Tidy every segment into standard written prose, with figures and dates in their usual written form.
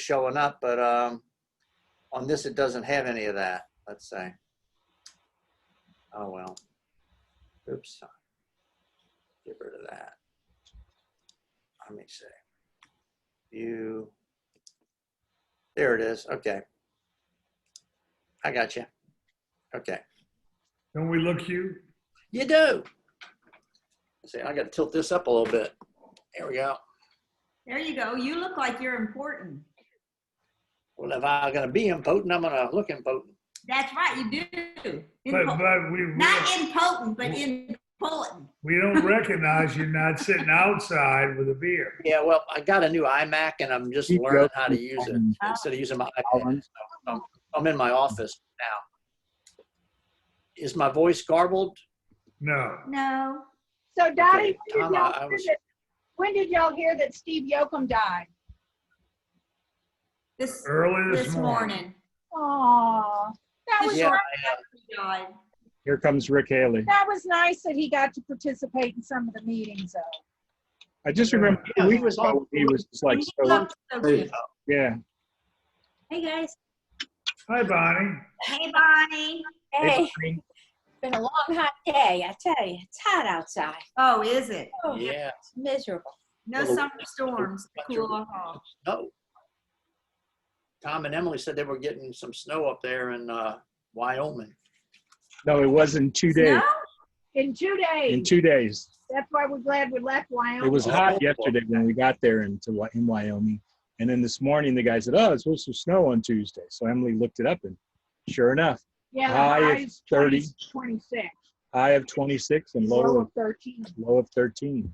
showing up, but on this it doesn't have any of that. Let's say. Oh well. Oops. Get rid of that. Let me see. View. There it is. Okay. I got you. Okay. Don't we look cute? You do. See, I got to tilt this up a little bit. There we go. There you go. You look like you're important. Well, if I'm going to be impotent, I'm going to look impotent. That's right, you do. But we Not impotent, but important. we don't recognize you not sitting outside with a beer. Yeah, well, I got a new iMac, and I'm just learning how to use it instead of using my iPad. So I'm in my office now. Is my voice garbled? No. No. So Dottie, Okay, when did y'all hear that Steve Yoakum died? Early this morning. Oh, that was Yeah, He died. Here comes Rick Haley. that was nice that he got to participate in some of the meetings though. I just remember Yeah, he was just like so. Yeah. Hey guys. Hi, Bonnie. Hey, Bonnie. Hey. It's been a long, hot day. I tell you, it's hot outside. Oh, is it? Oh, yeah. it's miserable. No summer storms to cool off. Snow. Tom and Emily said they were getting some snow up there in Wyoming. No, it was in 2 days. No? In 2 days. In 2 days. That's why we're glad we left Wyoming. It was hot yesterday when we got there in Wyoming. And then this morning, the guy said, oh, it's supposed to snow on Tuesday. So Emily looked it up, and sure enough, yeah, high of 30, 26. high of 26 and Low low of 13. of 13.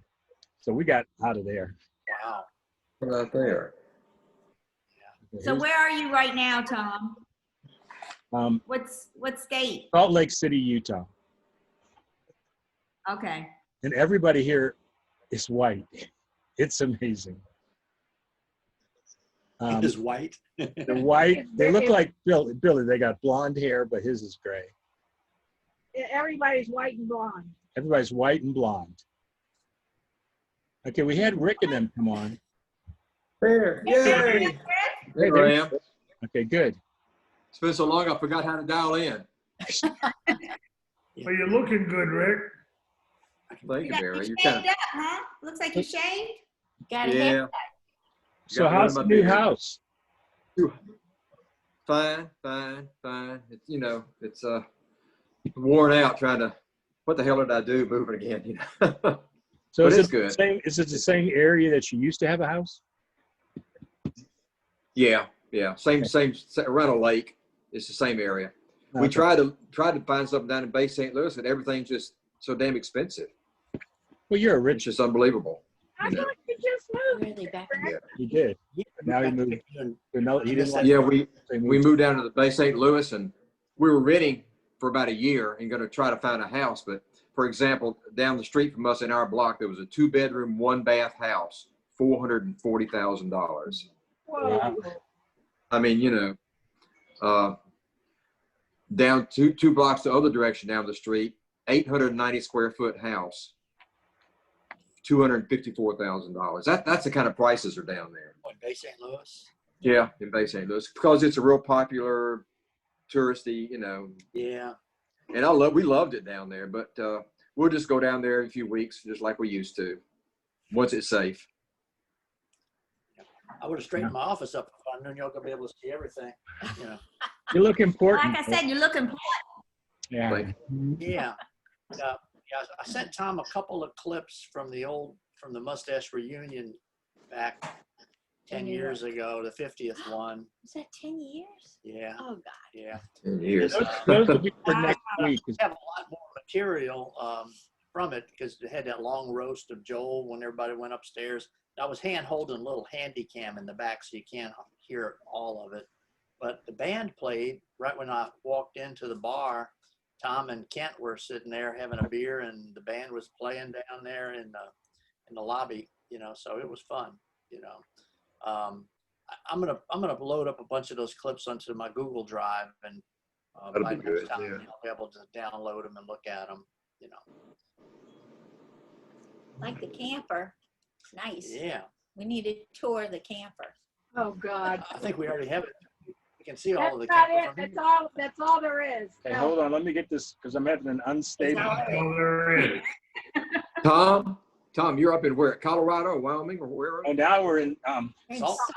So we got out of there. Wow. Right there. So where are you right now, Tom? What state? Salt Lake City, Utah. Okay. And everybody here is white. It's amazing. It is white. They're white. They look like Billy. They got blonde hair, but his is gray. Everybody's white and blonde. Everybody's white and blonde. Okay, we had Rick and them come on. There. Yay. Hey, There I am. Okay, good. It's been so long I forgot how to dial in. Well, you're looking good, Rick. Thank you, Barry. You You're shaved kind of, up, huh? Looks like you shaved. Got a yeah. haircut. So Got rid how's of the my new beard. house? Fine. It's, it's worn out trying to, what the hell did I do moving again? So But is it's it good. the same? Is it the same area that you used to have a house? Yeah. Same, around a lake. It's the same area. We Okay. tried to find something down in Bay St. Louis, and everything's just so damn expensive. Well, you're a It's rich. just unbelievable. I You know. thought you just moved. Really back. Rick. You did. Now he moved. No, he didn't like Yeah, we they moved down to the Bay St. Louis, and we were renting for about a year and going to try to find a house. But for example, down the street from us in our block, there was a 2-bedroom, 1-bath house, $440,000. Whoa. Wow. I mean, down two blocks the other direction down the street, 890 square foot house, $254,000. That's the kind of prices are down there. What, Bay St. Louis? Yeah, in Bay St. Louis, because it's a real popular touristy, Yeah. and we loved it down there, but we'll just go down there in a few weeks, just like we used to, once it's safe. I would have straightened my office up if I knew y'all gonna be able to see everything. You look important. Like I said, you're looking. Yeah. Like, Yeah. I sent Tom a couple of clips from the Mustache Reunion back 10 years ago, the 50th one. Was that 10 years? Yeah. Oh God. Yeah. 10 years. Those will be for next week. I have a lot more material from it because it had that long roast of Joel when everybody went upstairs. I was hand holding a little handy cam in the back so you can't hear all of it. But the band played right when I walked into the bar. Tom and Kent were sitting there having a beer, and the band was playing down there in the lobby. So it was fun. I'm gonna load up a bunch of those clips onto my Google Drive, and That'll by be next good, time yeah. I'll be able to download them and look at them. Like the camper. It's nice. Yeah. We need to tour the camper. Oh, God. I think we already have it. We can see all That's of the not it. camper from here. That's all there is. Hey, No. hold on, let me get this, because I'm having an unstable. Oh, there is. Tom, you're up in where? Colorado, Wyoming, or where? Oh, now we're in And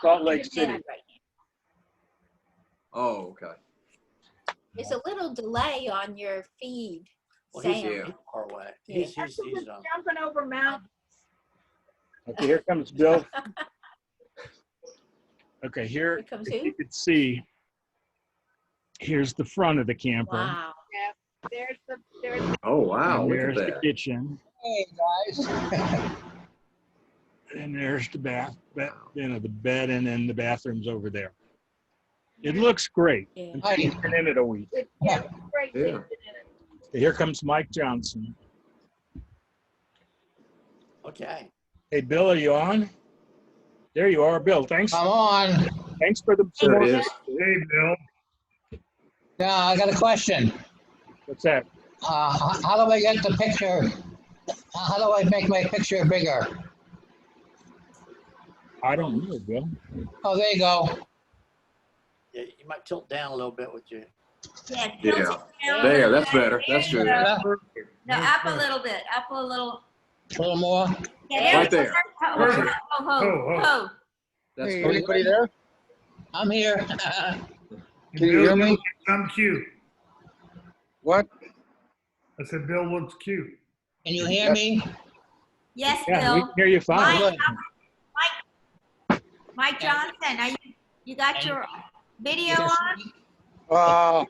Salt Lake City. right now. Oh, okay. There's a little delay on your feed, Well, Sam. he's far away. He's Jumping over mountains. Okay, here comes Bill. Okay, here, Here comes if you who? could see, here's the front of the camper. Wow. There's Oh, wow. And Look at there's the that. kitchen. Hey, guys. And there's the the bed, and then the bathroom's over there. It looks great. Yeah. And he's been in it a week. it's great. Yeah. things in it. Here comes Mike Johnson. okay. Hey, Bill, are you on? There you are, Bill. Thanks I'm on. for the There it is. Hey, Bill. Yeah, I got a question. What's that? How do I get the picture? How do I make my picture bigger? I don't know, Bill. Oh, there you go. Yeah, you might tilt down a little bit with you. Yeah, tilt Yeah. it down. There, that's better. There That's you good. go. No, up a little bit, up a little. A little more. Yeah, Right we go. there. Ho, Perfect. ho, ho, ho. That's Hey, good. anybody there? I'm here. Can you hear me? I'm cute. What? I said, Bill looks cute. Can you hear me? Yes, Yeah, we Bill. can hear you fine. Mike, Mike Johnson, you got your video on?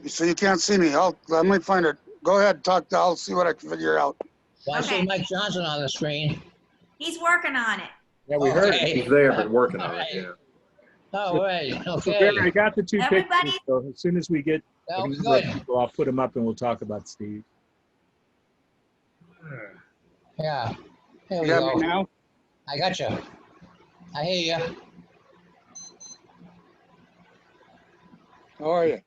So you can't see me. Let me find it. Go ahead, talk. I'll see what I can figure out. Well, I see Okay. Mike Johnson on the screen. He's working on it. Yeah, we heard it. Okay. He's there, but working on it. Yeah. Oh, right. So Okay. Barry, I got the two Everybody- pictures. So as soon as we get, Oh, good. I'll put them up and we'll talk about Steve. Yeah. There You we got go. me now? I got you. I hear you. How are you?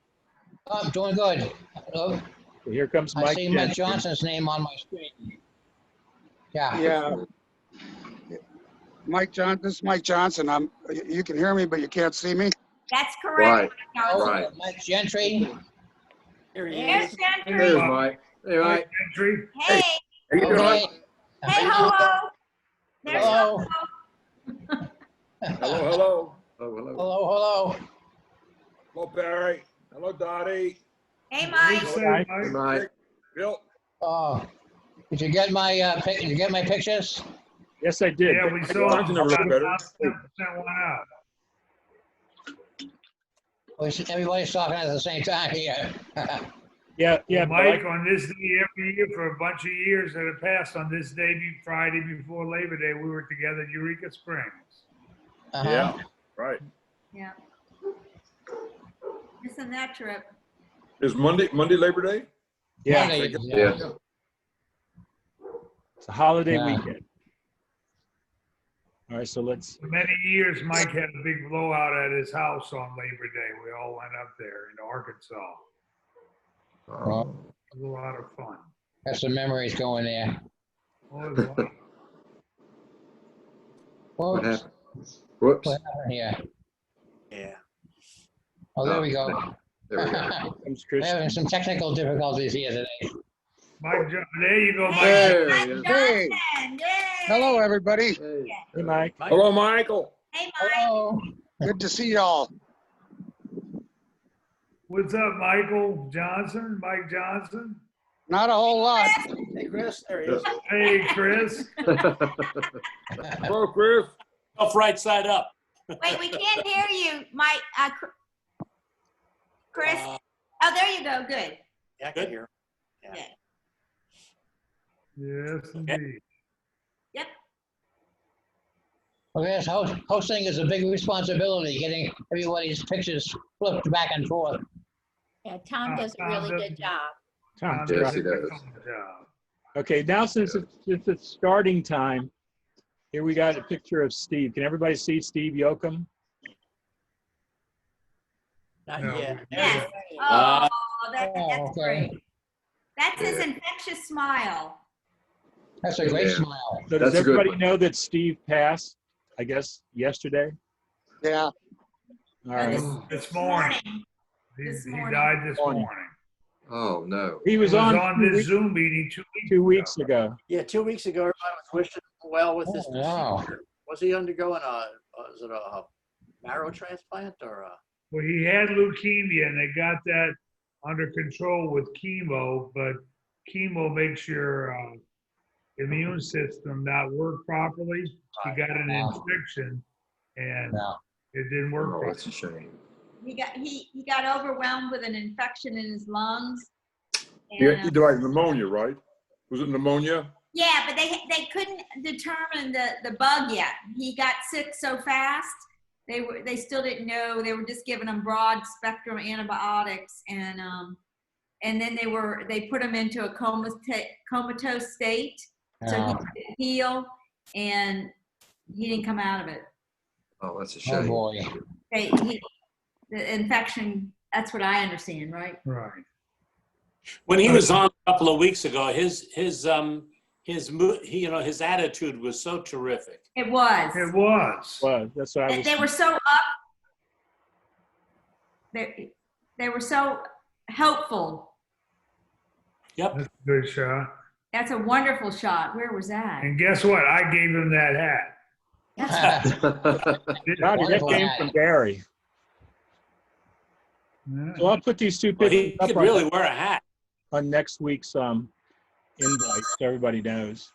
Oh, I'm doing good. Hello. So here comes I Mike. see Mike Jensen. Johnson's name on my screen. Yeah. Yeah. This is Mike Johnson. You can hear me, but you can't see me. That's Right. correct. Mike Oh, Johnson. Right. Mike Gentry. Here he There's is. Gentry. There's Mike. Hey, Mike. Entry. Hey, How you doing? Okay. hey, ho. There's Hello. ho. Hello, hello. Oh, hello. Hello, hello. Hello, Barry. Hello, Dottie. Hey, What do you Mike. say, Mike. Hey, Mike? Mike. Bill. Oh, did you get my did you get my pictures? Yes, I did. Yeah, we saw Johnson never looked better. Sent one out. Everybody's talking at the same time here. Yeah, Well, but I- Mike, on this day every year for a bunch of years that have passed, on this day, Friday before Labor Day, we were together at Eureka Springs. Uh-huh. Yeah, right. Yeah. Missing that trip. Is Monday Labor Day? yeah, Monday, Yeah. it's a holiday Yeah. weekend. All right, so let's. For many years, Mike had a big blowout at his house on Labor Day. We all went up there in Arkansas. Well, It was a lot of fun. Have some memories going there. Oh, it was a lot. What Whoops. happened? Whoops. What happened here? Yeah. Oh, there we go. There we go. Comes We're Chris. having some technical difficulties here today. Mike, there you go, Mike. There Mike he is. Hey. Johnson. Yay. Hello, everybody. Hey. Hey, Mike. Mike, Hello, Michael. Hey, Mike. Hello. Good to see y'all. What's up, Michael Johnson? Mike Johnson? Not a whole lot. hey, Chris, there he is. Hey, Chris. Hello, Chris. Off right side up. Wait, we can't hear you, Mike. Chris. Oh, there you go. Good. Yeah, I can hear. Yeah. Good. Yes, indeed. Yep. Well, yes, hosting is a big responsibility, getting everybody's pictures flipped back and forth. Yeah, Tom does a really good job. Tom. Yes, he does. Okay, now since it's starting time, here we got a picture of Steve. Can everybody see Steve Yoakum? Not No. yet. Yes. Uh, Oh, that's okay. great. That's his infectious smile. That's a great Yeah. smile. So That's does a good everybody one. know that Steve passed, I guess, yesterday? Yeah. All right. This morning. This He morning. died this Morning. morning. Oh, no. He He was was on on this Zoom meeting 2 weeks ago. Yeah, 2 weeks ago, everybody was wishing him well with this Oh, wow. procedure. Was he undergoing is it a marrow transplant or a? Well, he had leukemia and they got that under control with chemo, but chemo makes your immune system not work properly. He got an Wow. infection and Yeah. it didn't work Oh, properly. that's a shame. He got overwhelmed with an infection in his lungs. Yeah, And, he died of pneumonia, right? Was it pneumonia? yeah, but they couldn't determine the bug yet. He got sick so fast. They still didn't know. They were just giving him broad spectrum antibiotics, and then they put him into a comatose state, so he Yeah. couldn't heal, and he didn't come out of it. Oh, that's a Oh, shame. boy. The infection. That's what I understand, right? Right. When he was on a couple of weeks ago, his attitude was so terrific. It was. It was. Well, that's what I was. They were so up. They were so hopeful. Yep. That's a good shot. That's a wonderful shot. Where was that? And guess what? I gave him that hat. Bobby, that Wonderful came hat. from Barry. Yeah. So I'll put these two Well, pictures he up could on, really wear a hat. on next week's invite, so everybody knows.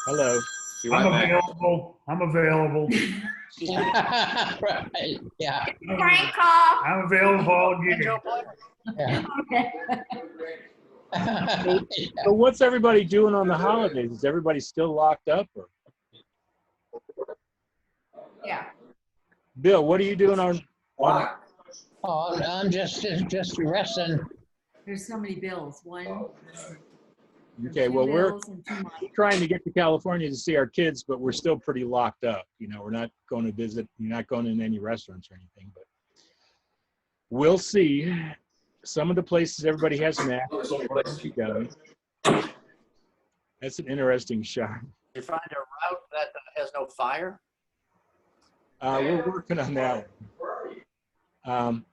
Hello. Be right I'm back. available. I'm available. Right. Yeah. Prank call. I'm available for all gigs. Yeah. So what's everybody doing on the holidays? Is everybody still locked up? Or? Yeah. Bill, what are you doing on Oh, I'm just resting. There's so many bills. One. Okay, two well, we're bills and 2 months. trying to get to California to see our kids, but we're still pretty locked up. You know, we're not going to visit, you're not going in any restaurants or anything, but we'll see. Some of the places everybody has masks. That's an interesting shot. You find a route that has no fire? We're working on that one.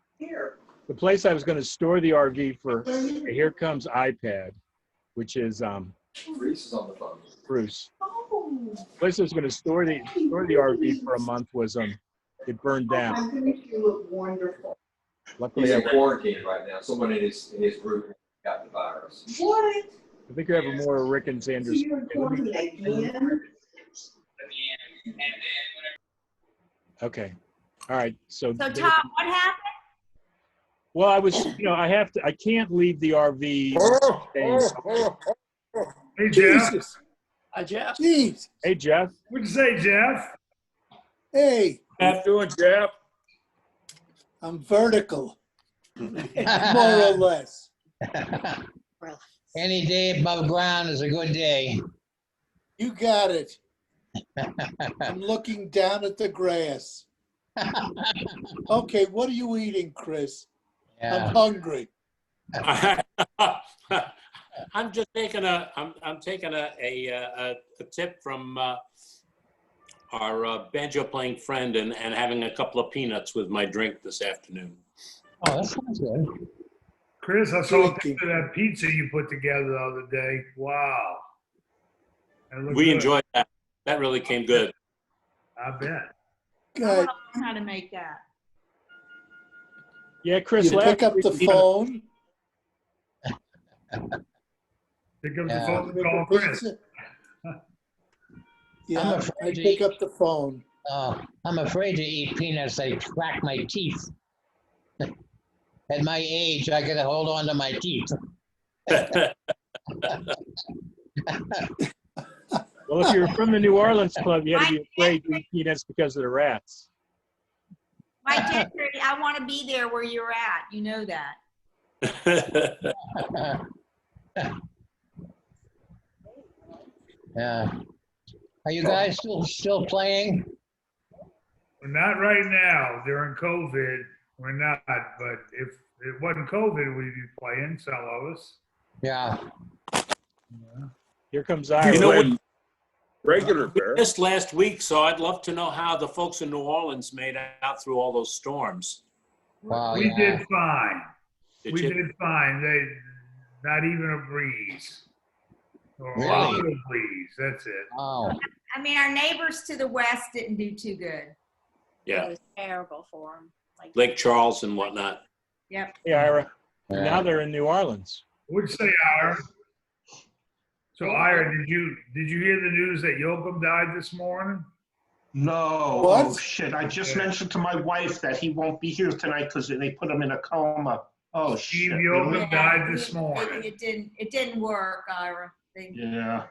The place I was going to store the RV for, here comes iPad, which is Reese is on the phone. Bruce. The place I was going to store the RV for a month was it burned down. I'm gonna make you look wonderful. Luckily, He's I in quarantine right now. Someone in his group got the virus. What? think I have more Rick and So Sanders. you're in quarantine again? Okay. All right. So So Tom, what happened? well, I was, I can't leave the RV. Hey, Jeff. Jesus. Hi, Jeff. Jeez. Hey, Jeff. What'd you say, Jeff? Hey, How you doing, Jeff? I'm vertical, more or less. Any day above ground is a good day. You got it. I'm looking down at the grass. Okay, what are you eating, Chris? Yeah. I'm hungry. I'm just taking I'm taking a tip from our banjo playing friend and having a couple of peanuts with my drink this afternoon. Oh, that sounds good. Chris, I saw a Drinking. picture of that pizza you put together the other day. Wow. That looked We good. enjoyed that. That really came good. I bet. I Good. want to learn how to make that. Yeah, Chris. You pick up the phone. Pick up the Yeah. phone and Make call a Chris. pizza. I'm Yeah, afraid I to pick eat. up the phone. I'm afraid to eat peanuts. They crack my teeth. At my age, I gotta hold on to my teeth. Well, if you're from the New Orleans club, you had to be afraid to eat peanuts because of the rats. Mike Gentry, I want to be there where you're at. You know that. Yeah. Are you guys still playing? We're not right now during COVID. We're not, but if it wasn't COVID, we'd be playing, some of us. Yeah. Here comes Ira. You know what? Regular We bear. missed last week, so I'd love to know how the folks in New Orleans made out through all those storms. Wow, We yeah. did fine. Did We you? did fine. Not even a breeze. Or a Really? little breeze, that's it. Oh, I mean, our neighbors to the west didn't do too good. It Yeah, was terrible for him. Like, Lake Charles and whatnot. Yep. Hey, Ira. yeah. Now they're in New Orleans. Would say Ira. So Ira, did you hear the news that Yoakum died this morning? No. What? Oh, shit. I just Yeah. mentioned to my wife that he won't be here tonight because they put him in a coma. Oh, Steve shit. Yoakum Really? died this morning. It didn't work, Ira. Yeah.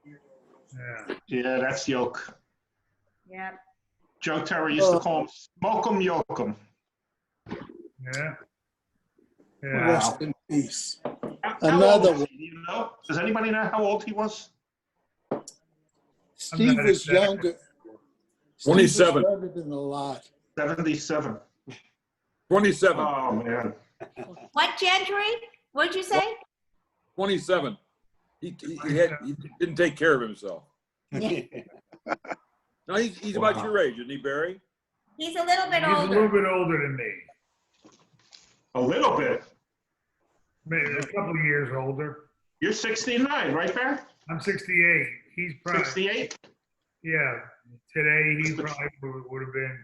Yeah. Yeah, that's Yoke. Yep. Joe Terry used to call him Smoke 'em, Yoke 'em. Yeah. Yeah. Rest in peace. How Another old was he, do you know? Does anybody know how old he was? Steve not was exactly younger. Steve was 27. younger than a lot. 77. 27. Oh, man. What, Gentry? What'd you say? 27. He didn't take care of himself. No, he's about Wow. your age, isn't he, Barry? He's a little bit He's a older. little bit older than me. A little bit. Maybe a couple of years older. You're 69, right, Bear? I'm 68. He's probably, 68? yeah, today he probably would have been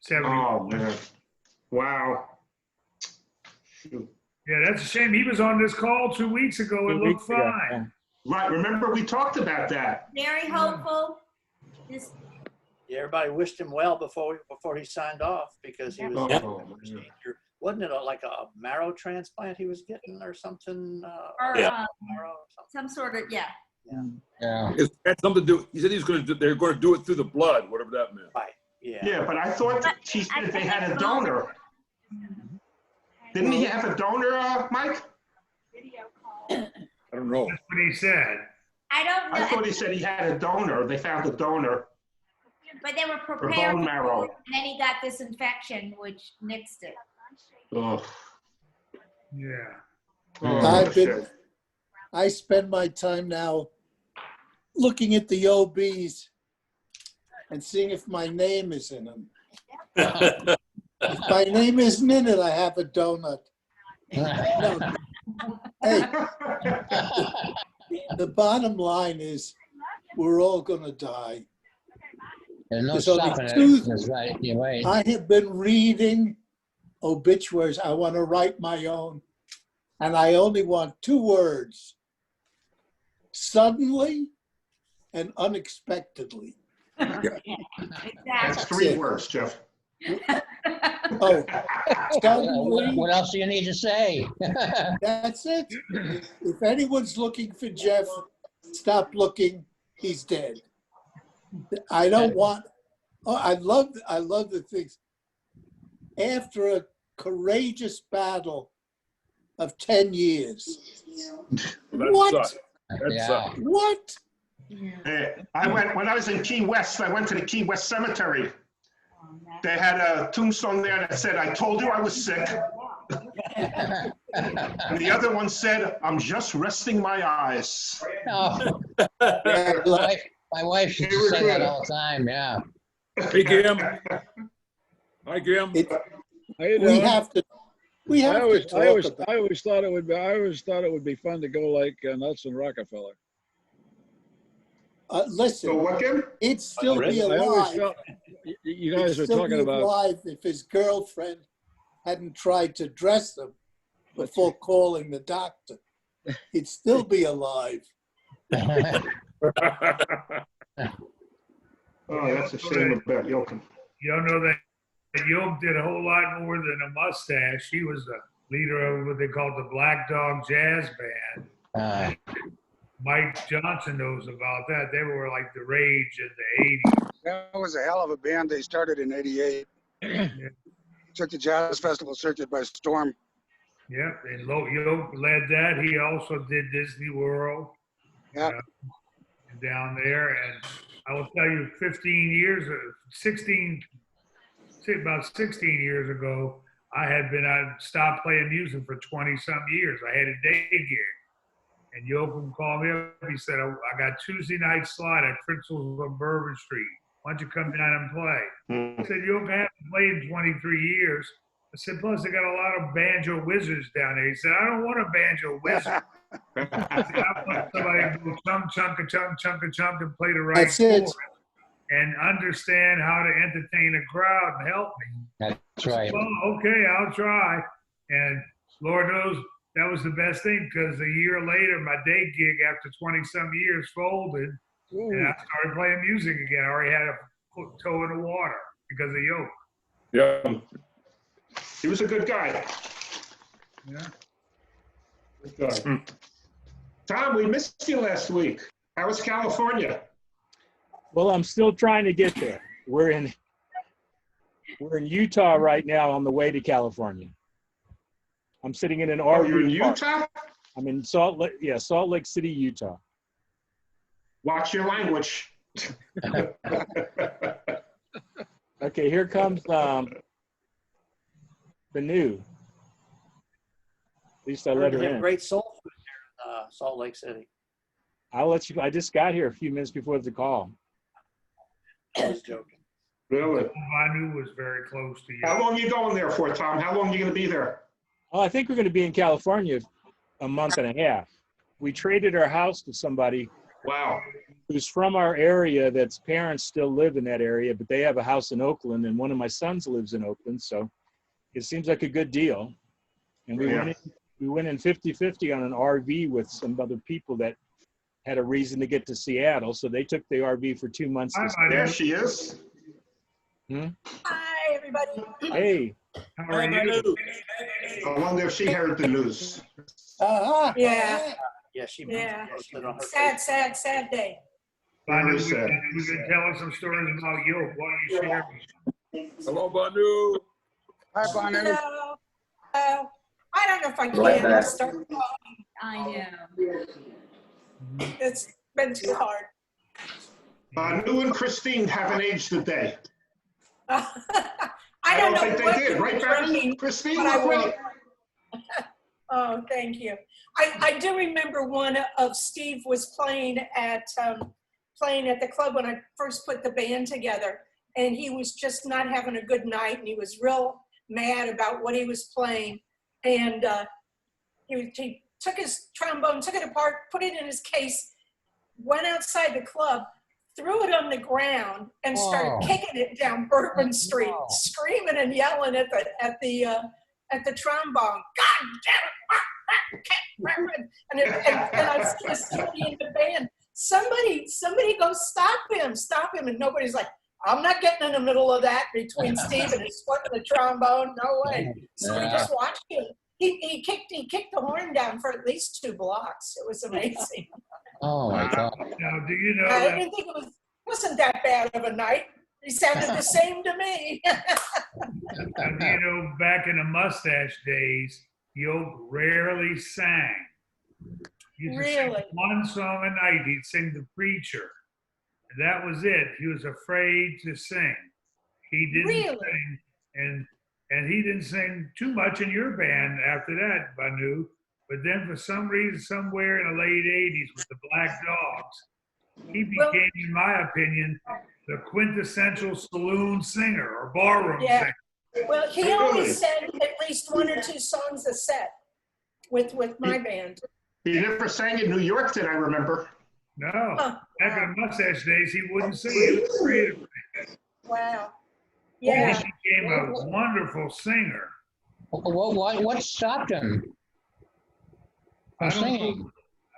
70. Oh, man. Wow. Shoot. Yeah, that's a shame. He was on this call 2 weeks ago. It 2 looked weeks ago, fine. Right, remember we talked about that. Very hopeful. Just, Yeah, everybody wished him well before he signed off because he was Oh, man. procedure. Wasn't it like a marrow transplant he was getting or something? or Yeah. Marrow or something? some sort of, yeah. Yeah. It had something to do. He said they're going to do it through the blood, whatever that meant. Right. Yeah. Yeah, but I thought that she said they had a donor. Didn't he have a donor, Mike? I don't know. That's what he said. I don't I know, thought he said he had a donor. They found a donor but they were for prepared. bone marrow. And then he got this infection, which nixed it. Ugh. Yeah. Oh, shit. I spend my time now looking at the OBs and seeing if my name is in them. If my name isn't in it, I have a donut. No. Hey, the bottom line is we're all going to die. There's no There's only stopping it. two- That's right. You're right. I have been reading obituaries. I want to write my own. And I only want 2 words. Suddenly and unexpectedly. That's Exactly. 3 it. words, Jeff. Oh, suddenly, What else do you need to say? that's it. If anyone's looking for Jeff, stop looking. He's dead. I don't want, I love the things. After a courageous battle of 10 years. That What? sucked. That Yeah. sucked. What? When I was in Key West, I went to the Key West Cemetery. They had a tombstone there that said, "I told you I was sick." And the other one said, "I'm just resting my eyes." Oh, Yeah, my wife used to say that all the time. Yeah. Hey, Gim. Hi, Gim. How you we doing? have to talk about I always thought it would be fun to go like Nelson Rockefeller. listen, what, Kim? he'd still be I always alive. felt you He'd guys were still talking be about. alive if his girlfriend hadn't tried to dress him before calling the doctor. He'd still be alive. Oh, that's a shame about Yoakum. You don't know that Yoke did a whole lot more than a mustache. He was the leader of what they called the Black Dog Jazz Band. Mike Johnson knows about that. They were like the rage in the 80s. That was a hell of a band. They started in '88. Took the jazz festival circuit by storm. Yep, and Yoke led that. He also did Disney World down there. And I will tell you, about 16 years ago, I stopped playing music for 20-some years. I had a day gig. And Yoakum called me up. He said, "Oh, I got Tuesday night slot at Fritzl's on Bourbon Street. Why don't you come down and play?" I said, "Yoakum, I haven't played in 23 years. I said, plus they got a lot of banjo wizards down there." He said, "I don't want a banjo wizard. I said, I want somebody to go chunk, chunk, a chunk, chunk, a chunk, and play the right That's it. chord and understand how to entertain a crowd and help me." That's right. Well, okay, I'll try. And Lord knows that was the best thing, because a year later, my day gig after 20-some years folded, and I started playing music again. I already had a toe in the water because of Yoke. Yeah. He was a good guy. Yeah. Good guy. Tom, we missed you last week. How was California? Well, I'm still trying to get there. We're in Utah right now on the way to California. I'm sitting in an RV. Oh, you're in park. Utah? I'm in Salt Lake City, Utah. Watch your language. Okay, here comes the new. At least I let her They have in. great soul food there in Salt Lake City. I'll let you. I just got here a few minutes before the call. I was joking. Really? Vanu was very close to you. How long are you going there for, Tom? How long are you going to be there? Oh, I think we're going to be in California a month and a half. We traded our house to somebody. Wow. Who's from our area, that's parents still live in that area, but they have a house in Oakland, and one of my sons lives in Oakland, so it seems like a good deal. And we went in 50-50 on an RV with some other people that had a reason to get to Seattle, so they took the RV for 2 months. There she is. Hi, everybody. Hey. How are you? I wonder if she heard the news. Yeah. Yeah, she Yeah. posted on her Sad day. Vanu, Very sad. we've been telling some stories about Yoke. Why don't you share? Hello, Banu. Hi, Banu. Hello. I don't know if I Right can back. start. I know. It's been too hard. Lou and Christine haven't aged a day. I don't know think they what did, you right, were Becky? drinking, Christine, but I look will. great. Oh, thank you. I do remember one of Steve was playing at the club when I first put the band together, and he was just not having a good night, and he was real mad about what he was playing, and he took his trombone, took it apart, put it in his case, went outside the club, threw it on the ground, and started kicking it down Bourbon Street, screaming and yelling at the trombone. God damn it! And I see somebody in the band. Somebody go stop him! And nobody's like, I'm not getting in the middle of that between Steve and his foot and the trombone. No way. So we just watched him. He kicked the horn down for at least 2 blocks. It was amazing. Oh my God. Now, do you know I that? didn't think it wasn't that bad of a night. He sounded the same to me. And, you know, back in the mustache days, Yoke rarely sang. He used to sing Really? one song a night. He'd sing The Preacher. And that was it. He was afraid to sing. He didn't Really? sing. And he didn't sing too much in your band after that, Banu. But then for some reason, somewhere in the late 80s with the Black Dogs, he became, in my opinion, the quintessential saloon singer or barroom singer. Well, he always sang at least 1 or 2 songs a set with my band. He never sang in New York, did I remember? No. Back in the mustache days, he wouldn't sing. He was afraid of it. Wow. He Yeah. became a wonderful singer. What stopped him from singing?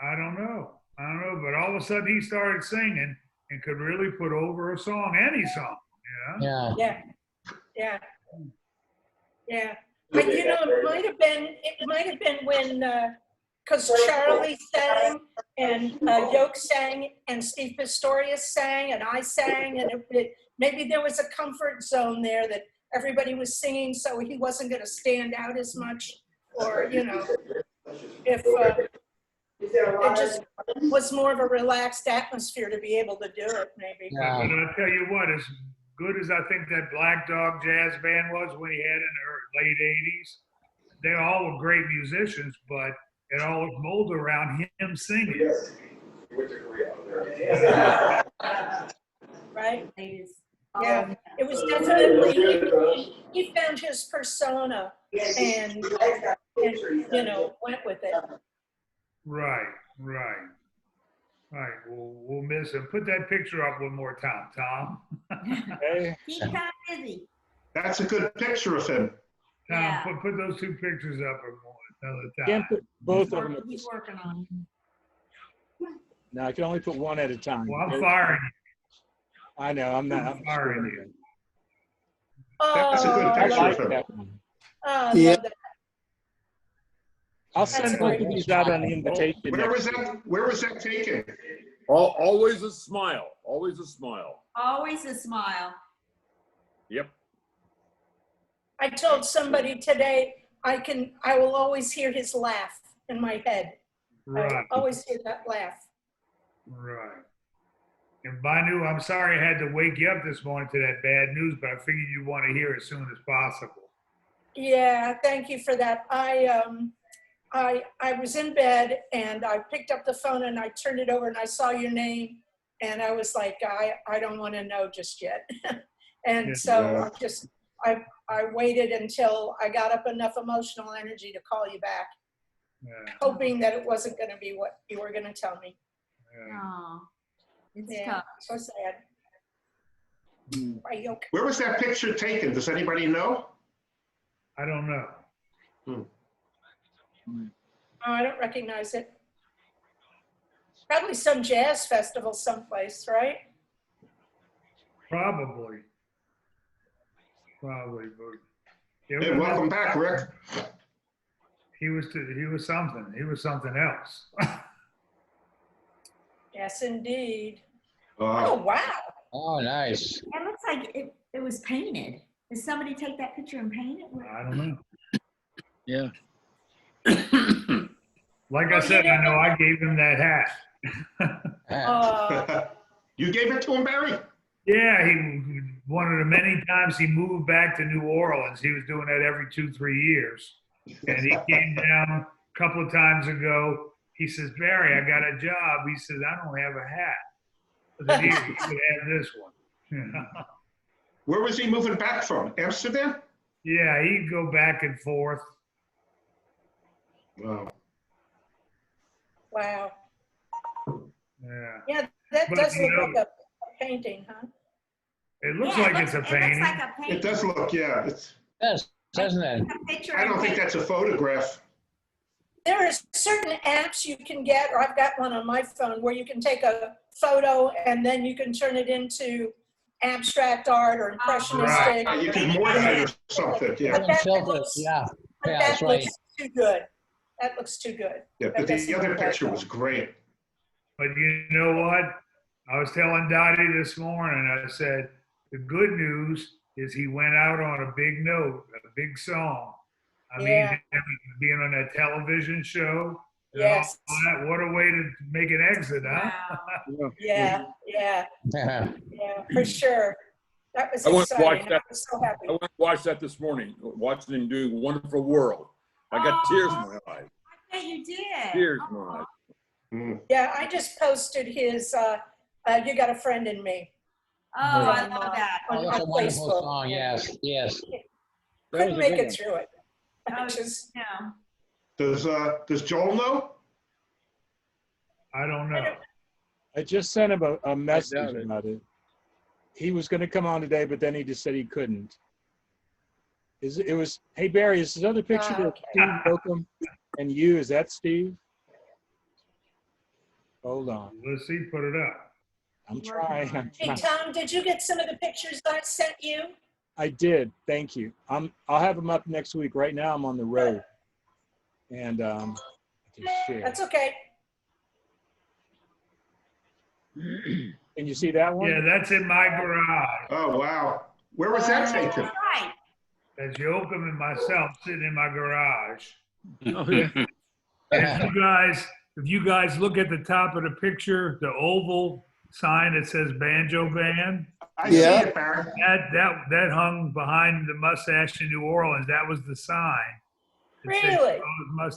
I don't know. But all of a sudden he started singing and could really put over a song, any song. Yeah. Yeah. But you know, it might have been when, because Charlie sang and Yoke sang and Steve Pistorius sang and I sang, and maybe there was a comfort zone there that everybody was singing, so he wasn't going to stand out as much, or you know, if it just was more of a relaxed atmosphere to be able to do it, maybe. But I'll tell you what, as good as I think that Black Dog Jazz Band was when he had in the late 80s, they all were great musicians, but It all looked mold around him singing. Right? It is. Yeah, it was definitely, he found his persona and, you know, went with it. Right. We'll miss him. Put that picture up one more time, Tom. Hey, Keep Tom busy. That's a good picture of him. Tom, Yeah. put those two pictures up another can't time. put both of them. He's working on it. No, I can only put one at a time. Well, I'm firing you. I know, I'm not. I'm Firing sure. you. That's a good Oh, I picture like of him. that one. I Yeah. love that. I'll That's send a both great of these picture. out on the invitation. Where was next week. that? Where was that taken? Always a smile. Always a smile. Always a smile. Yep. I told somebody today, I will always hear his laugh in my head. I will Right. always hear that laugh. Right. And Banu, I'm sorry I had to wake you up this morning to that bad news, but I figured you'd want to hear it as soon as possible. Yeah, thank you for that. I was in bed and I picked up the phone and I turned it over and I saw your name and I was like, I don't want to know just yet. And Yeah. so I waited until I got up enough emotional energy to call you back, Yeah. hoping that it wasn't going to be what you were going to tell me. Yeah. Oh, it's Yeah, tough. so sad. Are you okay? Where was that picture taken? Does anybody know? I don't know. Oh, I don't recognize it. Probably some jazz festival someplace, right? Probably, but Hey, welcome back, Rick. he was something. He was something else. Yes, indeed. Oh, wow. Oh, nice. It looks like it was painted. Did somebody take that picture and paint it? I don't know. Yeah. Like I said, I know I gave him that hat. You gave it to him, Barry? Yeah, one of the many times he moved back to New Orleans. He was doing that every 2-3 years. And he came down a couple of times ago. He says, Barry, I got a job. He says, I don't have a hat. I said, here, you could have this one. Where was he moving back from? Amsterdam? Yeah, he'd go back and forth. Wow. Wow. Yeah. Yeah, that But, does you look know, like a painting, huh? It looks Yeah, like it's a painting. It looks like a painting. It does look, yeah. It's, Yes, doesn't it? A picture I don't and think paint. that's a photograph. There are certain apps you can get, or I've got one on my phone, where you can take a photo and then you can turn it into abstract art or impressionistic. You can morph it or something, yeah. But that Filters, looks, yeah. but Yeah, that that's right. looks too good. That looks too good. Yeah, but That the other doesn't picture look was great. But you know what? I was telling Dottie this morning, I said, the good news is he went out on a big note, a big song. I Yeah. mean, being on that television show. Yes. What a way to make an exit, huh? Wow. Yeah, yeah, yeah, for sure. That was I went to watch exciting. I that. was so happy. I went to watch that this morning, watching him do Wonderful World. I got tears in my eyes. I bet you did. Tears in my eyes. Mm. Yeah, I just posted his, You Got a Friend in Me. Oh, I from, love that. Oh, that's a on wonderful Facebook. song, yes, yes. Couldn't a make good it one. through it. I Oh, just, no. Does Joel know? I don't know. I just sent him a message doubt it. about it. He was going to come on today, but then he just said he couldn't. It was, hey Barry, is this other picture of okay. Steve Bookham and you? Is that Steve? Hold on. Let's see, put it up. I'm trying. Hey, Tom, did you get some of the pictures I sent you? I did. Thank you. I'll have them up next week. Right now I'm on the road. And I can share. That's okay. Can you see that one? Yeah, that's in my garage. Oh, wow. Where was that taken? Right. That's Yoakum and myself sitting in my garage. Oh, yeah. If you guys look at the top of the picture, the oval sign that says Banjo Band, I see Yeah. it, Barry. that hung behind the mustache in New Orleans. That was the sign. Really?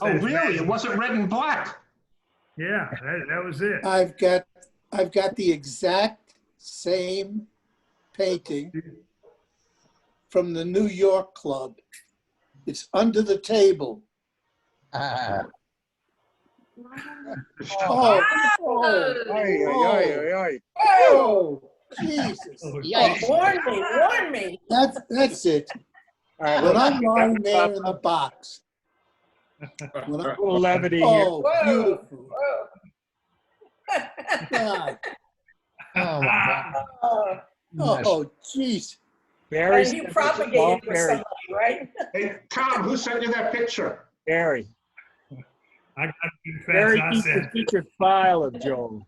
Oh, really? It wasn't red and black. Yeah, that was it. I've got the exact same painting from the New York club. It's under the table. Oh, oh, Jesus. Warn me. That's it. All right, When well, I'm lying there in the box. When a little levity here. oh, beautiful. God. Oh, my God. Oh, jeez. And you propagated with somebody, right? Hey, Tom, who sent you that picture? Barry. I got to confess, Barry I keeps the said, secret file of Joel.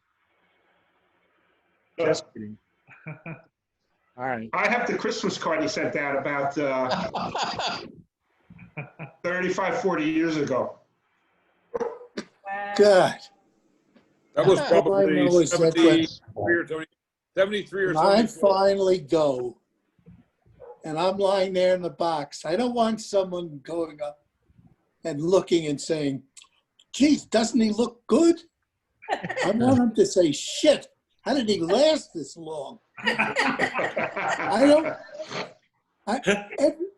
Just kidding. All right. I have the Christmas card he sent out about 35, 40 years ago. God. That was All I probably know is that 73 or 73 or when I 74. finally go and I'm lying there in the box, I don't want someone going up and looking and saying, geez, doesn't he look good? I want him to say, shit, how did he last this long?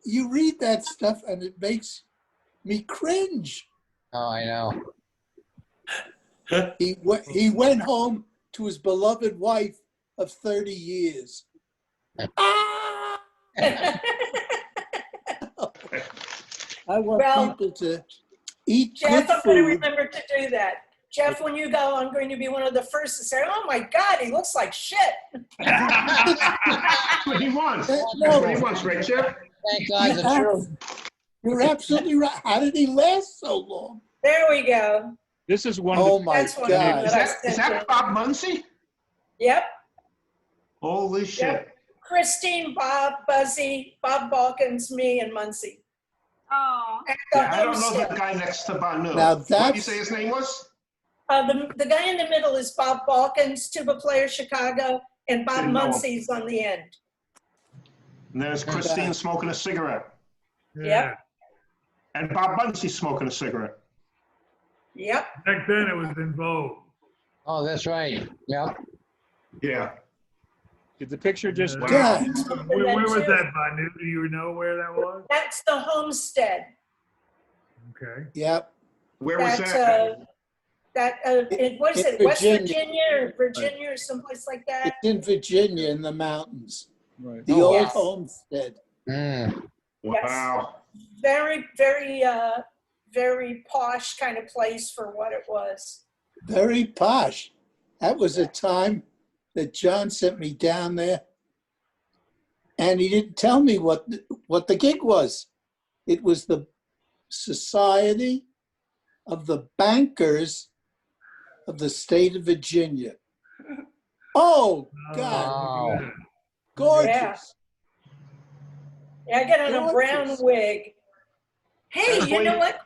You read that stuff and it makes me cringe. Oh, I know. He went home to his beloved wife of 30 years. I want people to eat Jeff, good I'm going to food. remember to do that. Jeff, when you go, I'm going to be one of the first to say, oh my God, he looks like shit. That's what he wants. That's what he wants, right, Jeff? Thank God the truth. You're absolutely right. How did he last so long? There we go. This is one Oh of my That's one God. Is that Bob Muncy? Yep. Holy shit. Yep. Christine, Bob, Buzzy, Bob Balkins, me, and Muncie. Oh. Yeah, I don't know the guy next to Banu. Now What did you that's- say his name was? The guy in the middle is Bob Balkins, tuba player, Chicago, and Bob Didn't know him. Muncie's on the end. And there's Christine smoking a cigarette. Yep. And Bob Muncy smoking a cigarette. Yep. back then it was in vogue. Oh, that's right. Yep. Yeah. Did the picture just? God. Where was that, Banu? Do you know where that was? That's the homestead. Okay. Yep. Where was that? What is In it, West Virginia. Virginia or someplace like that? It's in Virginia in the mountains. Right. The old Yes. homestead. Wow. Very, very posh kind of place for what it was. Very posh. That was a time that John sent me down there, and he didn't tell me what the gig was. It was the Society of the Bankers of the State of Virginia. Oh, God. Wow. Gorgeous. Yeah, I got on a brown Gorgeous. wig. Hey, you know what?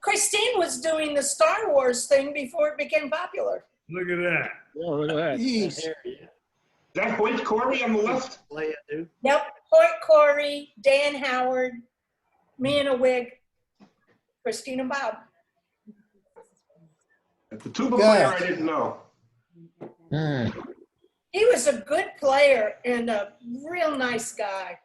Christine was doing the Star Wars thing before it became popular. Look at that. Yeah, look at that. Jeez. Is that Hoyt Corey on the left? Play it, dude. Yep, Hoyt Corey, Dan Howard, me in a wig, Christine and Bob. The tuba God. player I didn't know. He was a good player and a real nice guy.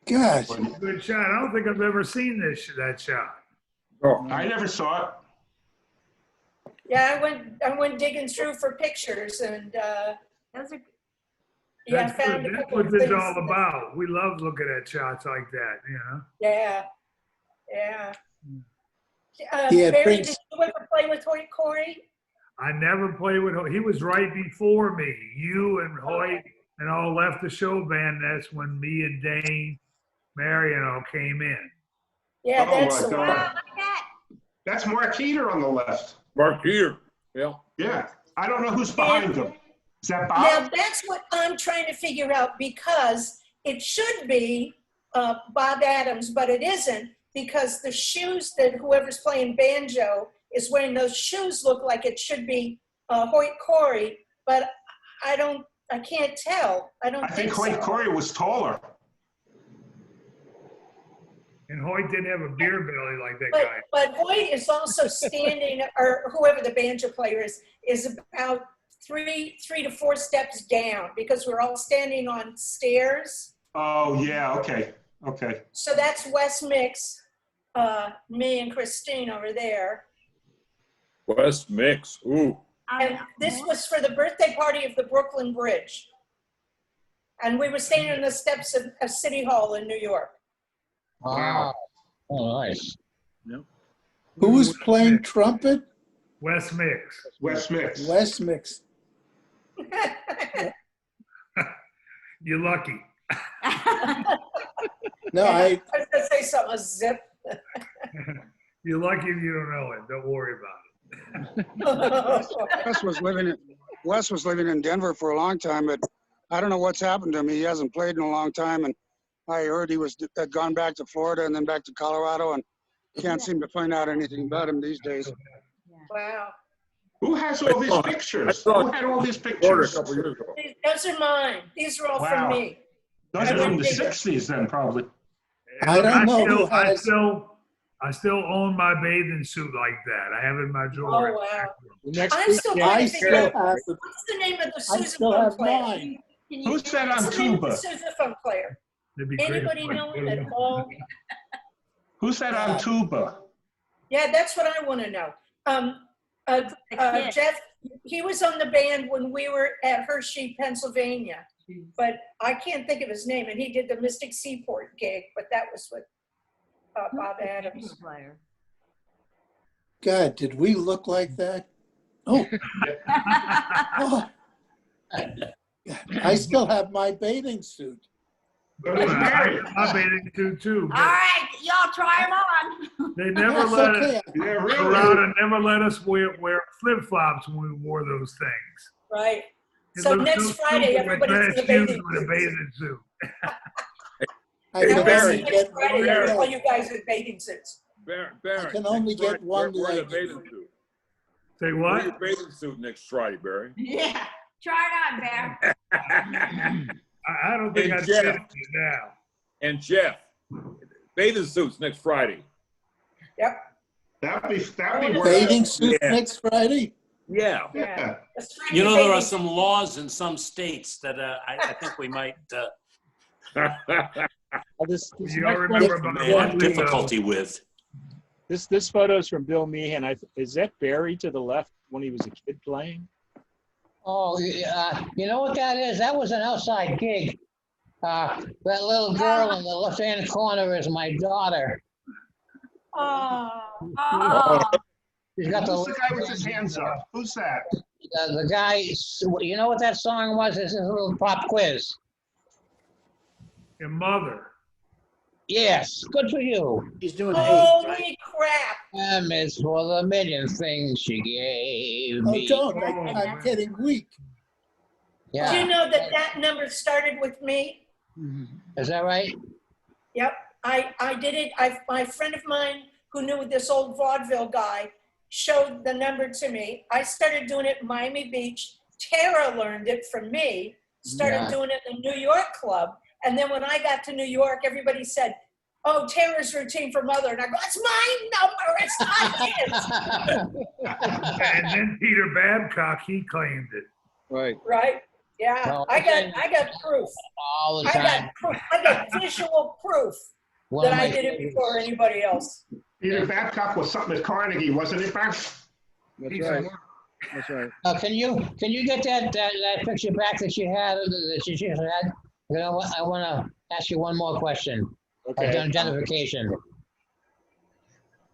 God. Good shot. I don't think I've ever seen that shot. Oh, I never saw it. Yeah, I went digging through for pictures and Those are yeah, I That's found good. a That's couple of what this is things. all about. We love looking at shots like that, you know. Yeah, yeah. Yeah, Barry, Prince- did you ever play with Hoyt Corey? I never played with Hoyt. He was right before me. You and Hoyt and all left the show band. That's when me and Dane, Mary and all came in. Yeah, Oh that's my the God. one. look at that. That's Mark Heater on the left. Mark here. Yeah. Yeah. I don't know who's behind him. Is that Bob? Now that's what I'm trying to figure out because it should be Bob Adams, but it isn't because the shoes that whoever's playing banjo is wearing, those shoes look like it should be Hoyt Corey, but I can't tell. I I think so. Hoyt Corey was taller. And Hoyt didn't have a beer belly like that But, guy. but Hoyt is also standing, or whoever the banjo player is about three to four steps down because we're all standing on stairs. Oh, yeah, okay, okay. So that's Wes Mix, me and Christine over there. West Mix. Ooh. And this was for the birthday party of the Brooklyn Bridge. And we were standing on the steps of City Hall in New York. Wow. Oh, nice. Who was playing trumpet? Wes Mix. West Mix. Wes Mix. You're lucky. No, I was gonna say something, a zip. You're lucky if you don't know it. Don't worry about it. Wes was living in Denver for a long time, but I don't know what's happened to him. He hasn't played in a long time, and I heard had gone back to Florida and then back to Colorado, and can't seem to find out anything about him these days. Wow. Who has all these pictures? Who had all these Florida a pictures? couple years ago. Those are mine. These are all Wow. from me. Those are from the 60s then, probably. I don't know who has. I still own my bathing suit like that. I have it in my drawer. Oh, wow. Next I'm week, still yeah, trying I to figure still out, have. what's the name of the I sousaphone still have player? mine. Who's that on What's the name of the tuba? sousaphone player? It'd be great if Anybody I know put it it at all? Who's that on tuba? Yeah, that's what I want to know. Jeff, he was on the band when we were at Hershey, Pennsylvania, but I can't think of his name. And he did the Mystic Seaport gig, but that was with Bob Adams. God, did we look like that? Oh. Oh. I still have my bathing suit. My bathing suit too. All right, y'all try them on. They never That's let okay. us. Yeah, Corrado never let us wear flip flops when we wore those things. Right. It So looked next so Friday, stupid everybody's with in the dress shoes bathing with a suit. bathing suit. I Hey, can Barry. only Next get Friday, one all leg. you guys in bathing suits. I can only get one Wear the leg. bathing suit. Say Wear what? your bathing suit next Friday, Barry. Yeah, try it on, Bear. I don't think And I'd Jeff. fit it now. And Jeff, bathing suits next Friday. Yep. That'd be worth Bathing it. suit Yeah. next Friday? Yeah. Yeah. You know, there are some laws in some states that I think we might This You next all one remember is from about may Bill have Meehan. difficulty with. This photo is from Bill Meehan. Is that Barry to the left when he was a kid playing? Oh, you know what that is? That was an outside gig. That little girl in the left-hand corner is my daughter. Oh. She's got Who's the the guy with his hands up? Who's that? the guy. You know what that song was? This is a little pop quiz. Your mother. Yes, good for you. He's doing Holy crap. M is for the million things she gave Oh, me. don't. I'm getting weak. Do you Yeah, know that number started with me? is that right? Yep. I did it. My friend of mine who knew this old vaudeville guy showed the number to me. I started doing it in Miami Beach. Tara learned it from me, started Yeah. doing it in the New York club. And then when I got to New York, everybody said, oh, Tara's routine for mother. And I go, it's my number. It's not his. And then Peter Babcock, he claimed it. Right. Right? Yeah. Well, I got proof. All the I time. got proof. I got visual proof One that of I my did it favorites. before anybody else. Peter Babcock was something at Carnegie, wasn't it, Beth? That's right. That's right. Can you get that picture back that you had that you just had? You know what? I want to ask you one more question. Okay. Identification.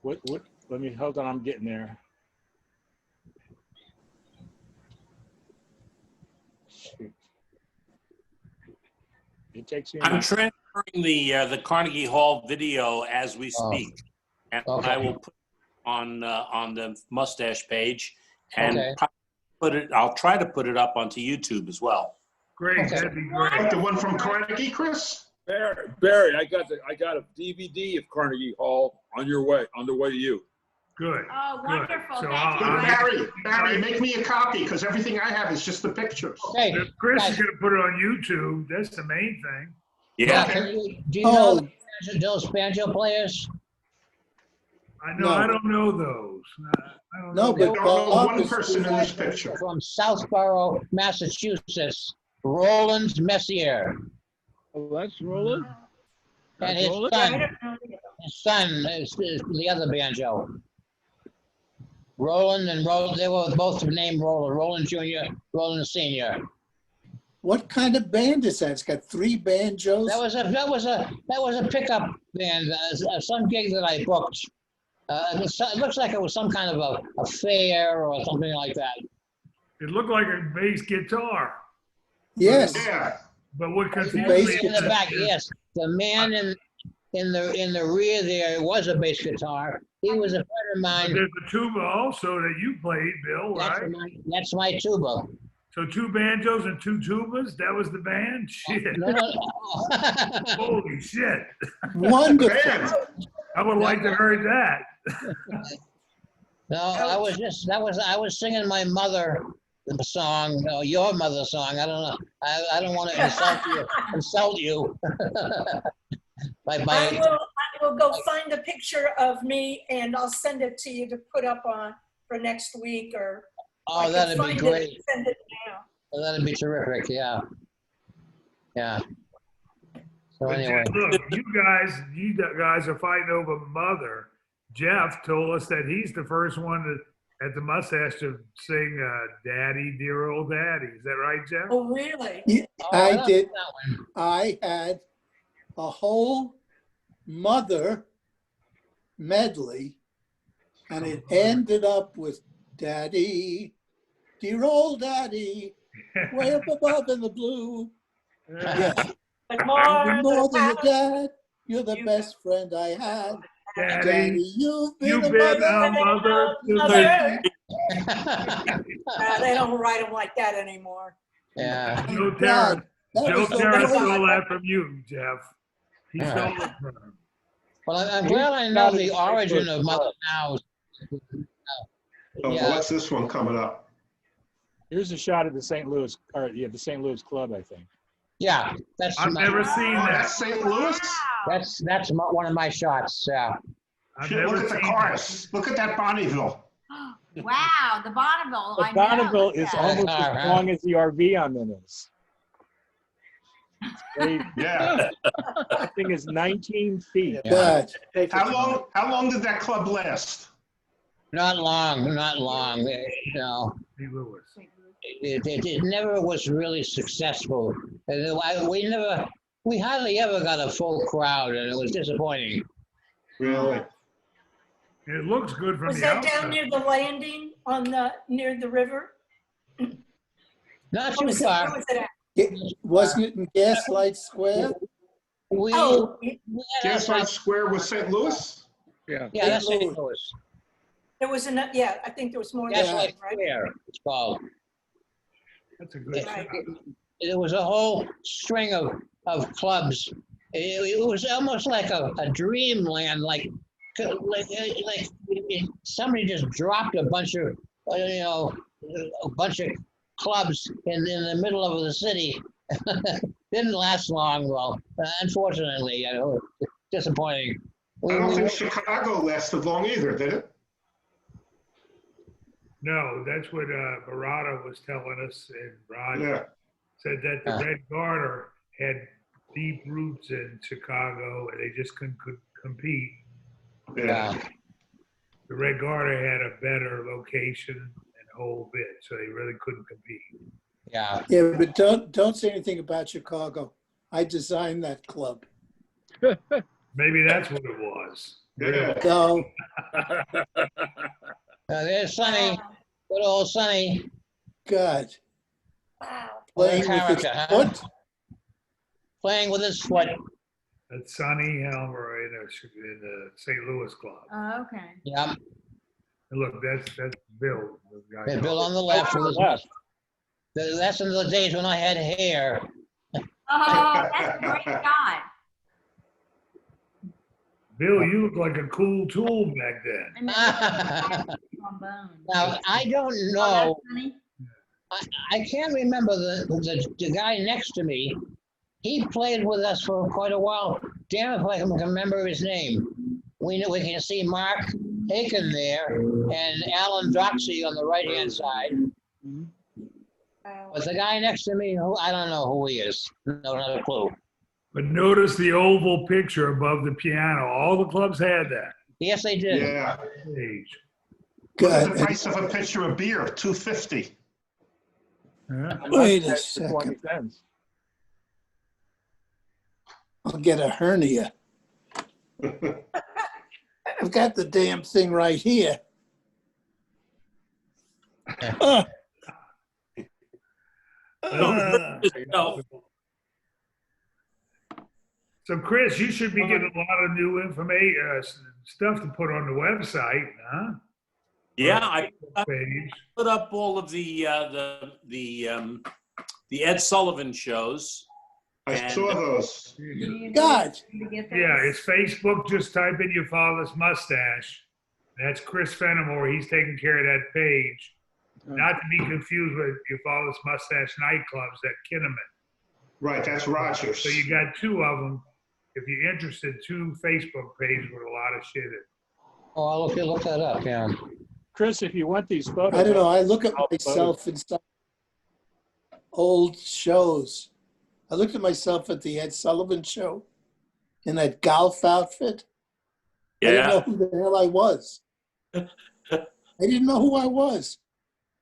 What? Let me, hold on, I'm getting there. Shoot. It takes me. a I'm minute. transferring the Carnegie Hall video as we speak, and Okay. I will put it on the mustache page, and Okay. I'll try to put it up onto YouTube as well. Great, Okay. that'd be great. Like the one from Carnegie, Chris? Barry, I got a DVD of Carnegie Hall on the way to you. Good. Oh, good. wonderful. So Thank I'll- Barry, make me a copy, because everything I have is just the pictures. Okay. If Chris guys, is gonna put it on YouTube, that's the main thing. Yeah. do you know Oh, those banjo players? No, No. I don't know those. I don't No, know. but don't know Bob one is person in this picture. From Southborough, Massachusetts, Roland Messier. Oh, that's Roland? And That's his Roland? Yeah, I son, don't know. his son is the other banjo. Roland and Roland, they were both named Roland, Roland Jr., Roland Sr. What kind of band is that? It's got 3 banjos? That was a pickup band, some gig that I booked. It looks like it was some kind of a fair or something like that. It looked like a bass guitar. Yes. Yeah. But what confused bass me In the is back, yes, the man in the rear there was a bass guitar. He was a friend of but mine. there's a tuba also that you played, Bill, right? That's my tuba. So 2 banjos and 2 tubas, that was the band? Shit. No. Holy shit. Wonderful. Man, I would like to heard that. No, I was singing my mother song, your mother's song. I don't know. I don't want to insult you. I will go find a picture of me and I'll send it to you to put up on for next week or. I Oh, can that'd be find it great. and send it now. Oh, that'd be terrific. Yeah. Yeah. So But anyway, look, you guys are fighting over mother. Jeff told us that he's the first one at the mustache to sing Daddy, Dear Old Daddy. Is that right, Jeff? Oh, really? Yeah, Oh, I don't did. know that one. I had a whole mother medley, and it ended up with Daddy, Dear Old Daddy, way up above in the blue. Yes. But You're more more than a than dad. You're the best friend I had. Daddy, Daddy, you've been a been mother. a mother to Mother. me. They don't write them like that anymore. Yeah. Joe God, that Joe was the Terra worst. stole that from you, Jeff. He Yeah. stole it from him. Well, I'm glad I know the origin of Mother Now. oh, Yeah. what's this one coming up? Here's a shot of the St. Louis, or yeah, the St. Louis Club, I think. Yeah, that's I've never seen Oh, that. that's St. Louis? that's one of my shots. Yeah. I've Shit, never look at the seen cars. Look at that Bonneville. Wow, the Bonneville. The I know, Bonneville look at is that. almost Huh? as long as the RV I'm in is. Yeah. That thing is 19 feet. God, How long did that club last? Not long. No, St. Louis. it never was really successful. And we hardly ever got a full crowd, and it was disappointing. Really? It looks good from Was the that outside. down near the landing near the river? Not What too was far. where was it at? wasn't it in Gaslight Square? We Oh, we had Gaslight Square was St. Louis? Yeah. yeah, that's St. St. Louis. there was yeah, I think there was more than Gaslight that, right? Square, it's called. That's a good shot. There was a whole string of clubs. It was almost like a dreamland, like somebody just dropped a bunch of clubs in the middle of the city. Didn't last long, though. Unfortunately, disappointing. I don't think Chicago lasted long either, did it? No, that's what Barada was telling us, and Rod Yeah. said that the Red Garter had deep roots in Chicago, and they just couldn't compete. Yeah. The Red Garter had a better location and a whole bit, so they really couldn't compete. Yeah. Yeah, but don't say anything about Chicago. I designed that club. Maybe that's what it was. Yeah. So There's Sonny, good old Sonny. God, Wow. playing with his Character, huh? foot. Playing with his foot. That's Sonny Helmer in the St. Louis Club. Oh, okay. Yeah. And look, that's Bill. The guy. And Bill on the left with his That's in the days when I had hair. Oh, that's a great shot. Bill, you look like a cool tool back then. I remember the trombone. Now, I don't Oh, know. that's funny. I can't remember the guy next to me. He played with us for quite a while. damn if I can remember his name. We can see Mark Aiken there and Alan Doxey on the right-hand side. But the guy next to me, I don't know who he is. No, not a clue. But notice the oval picture above the piano. All the clubs had that. Yes, they did. Yeah. Page. What's the price of a pitcher of beer? $2.50. Yeah. Wait a That's for 20 second. cents. I'll get a hernia. I've got the damn thing right here. So Chris, you should be getting a lot of new information, stuff to put on the website, huh? Yeah, I Page. put up all of the Ed Sullivan shows. I saw those. God. Yeah, it's Facebook. Just type in your father's mustache. That's Chris Fenimore. He's taking care of that page. Not to be confused with your father's mustache nightclubs at Kinnaman. Right, that's Rogers. So you got two of them. If you're interested, two Facebook pages with a lot of shit in. Oh, I'll look that up, yeah. Chris, if you want these photos. I don't know. I look at I'll myself in some old shows. I looked at myself at the Ed Sullivan show in that golf outfit. I didn't know who the hell I was. I didn't know who I was.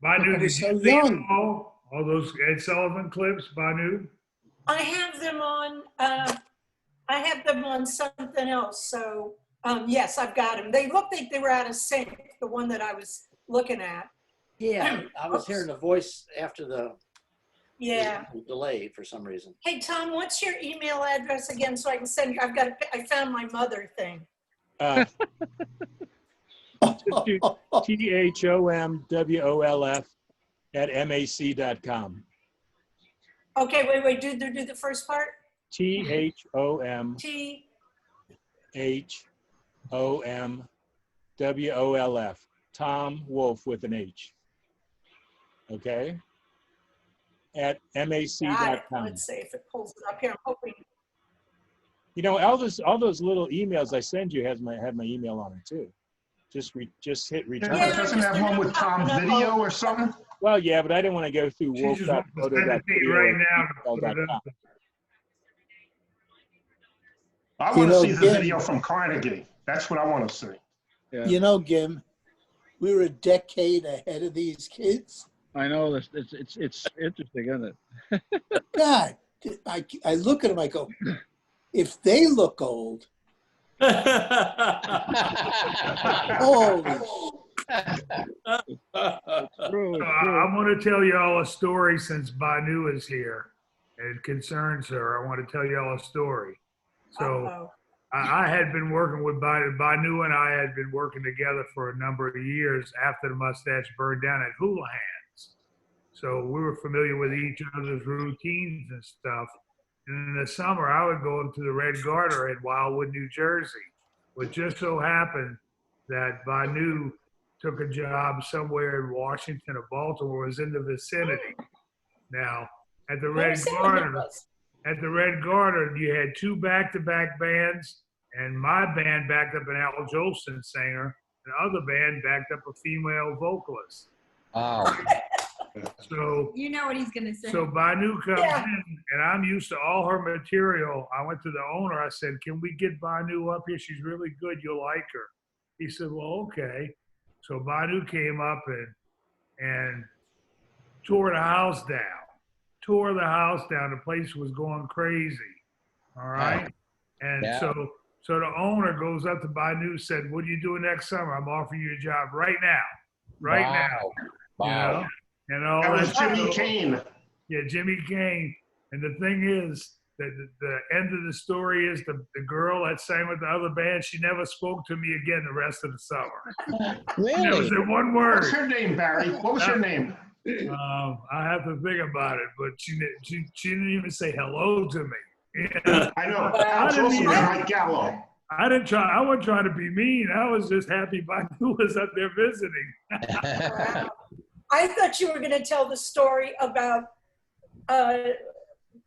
Banu, I did was you so see young. all those Ed Sullivan clips, Banu? I have them on, I have them on something else. So, yes, I've got them. They looked like they were out of sync, the one that I was looking at. Yeah, I was hearing the voice after the Yeah. delay for some reason. Hey, Tom, what's your email address again so I can send you? I found my mother thing. THOMWOLF@mac.com. Okay, wait, do the first part. THOMHOMWOLF. Tom Wolf with an H. Okay? At Got it. mac.com. Let's see if it pulls it up here. I'm hoping. You know, all those little emails I send you have my email on it too. Just hit return. Yeah, doesn't have one with Tom's video or something? Well, yeah, but I didn't want to go through She just wants to send it to you right now to put it up. I want to know, see the Gim- video from Carnegie. That's what I want to see. You know, Gim, we were a decade ahead of these kids. I know this. It's interesting, isn't it? God, I look at them, I go, if they look old, holy I want to tell y'all a story since Banu is here. It concerns her. I want to tell y'all a story. So I had been working with Banu, and I had been working together for a number of years after the mustache burned down at Hula Hands. So we were familiar with each other's routines and stuff. And in the summer, I would go into the Red Garter in Wildwood, New Jersey. It just so happened that Banu took a job somewhere in Washington or Baltimore, was in the vicinity. Now, at the Red Garter, you had two back-to-back bands, and my band backed up an Al Jolson singer, and the other band backed up a female vocalist. Wow. So You know what he's gonna say. So Banu comes in, and I'm used to all her material. I went to the owner. I said, "Can we get Banu up here? She's really good. You'll like her." He said, "Well, okay." So Banu came up and tore the house down. Tore the house down. The place was going crazy. All right. And Yeah. so the owner goes up to Banu and said, "What are you doing next summer? I'm offering you a job right now. Right now." Wow. You know? And all That was that Jimmy shit. Kane. Yeah, Jimmy Kane. And the thing is, that the end of the story is the girl that sang with the other band, she never spoke to me again the rest of the summer. Really? Never said one word. What's her name, Barry? What was her name? I have to think about it, but she didn't even say hello to me. Yeah. I know. I It's didn't also even- Mike Gallo. I wasn't trying to be mean. I was just happy Banu was up there visiting. Wow. I thought you were going to tell the story about,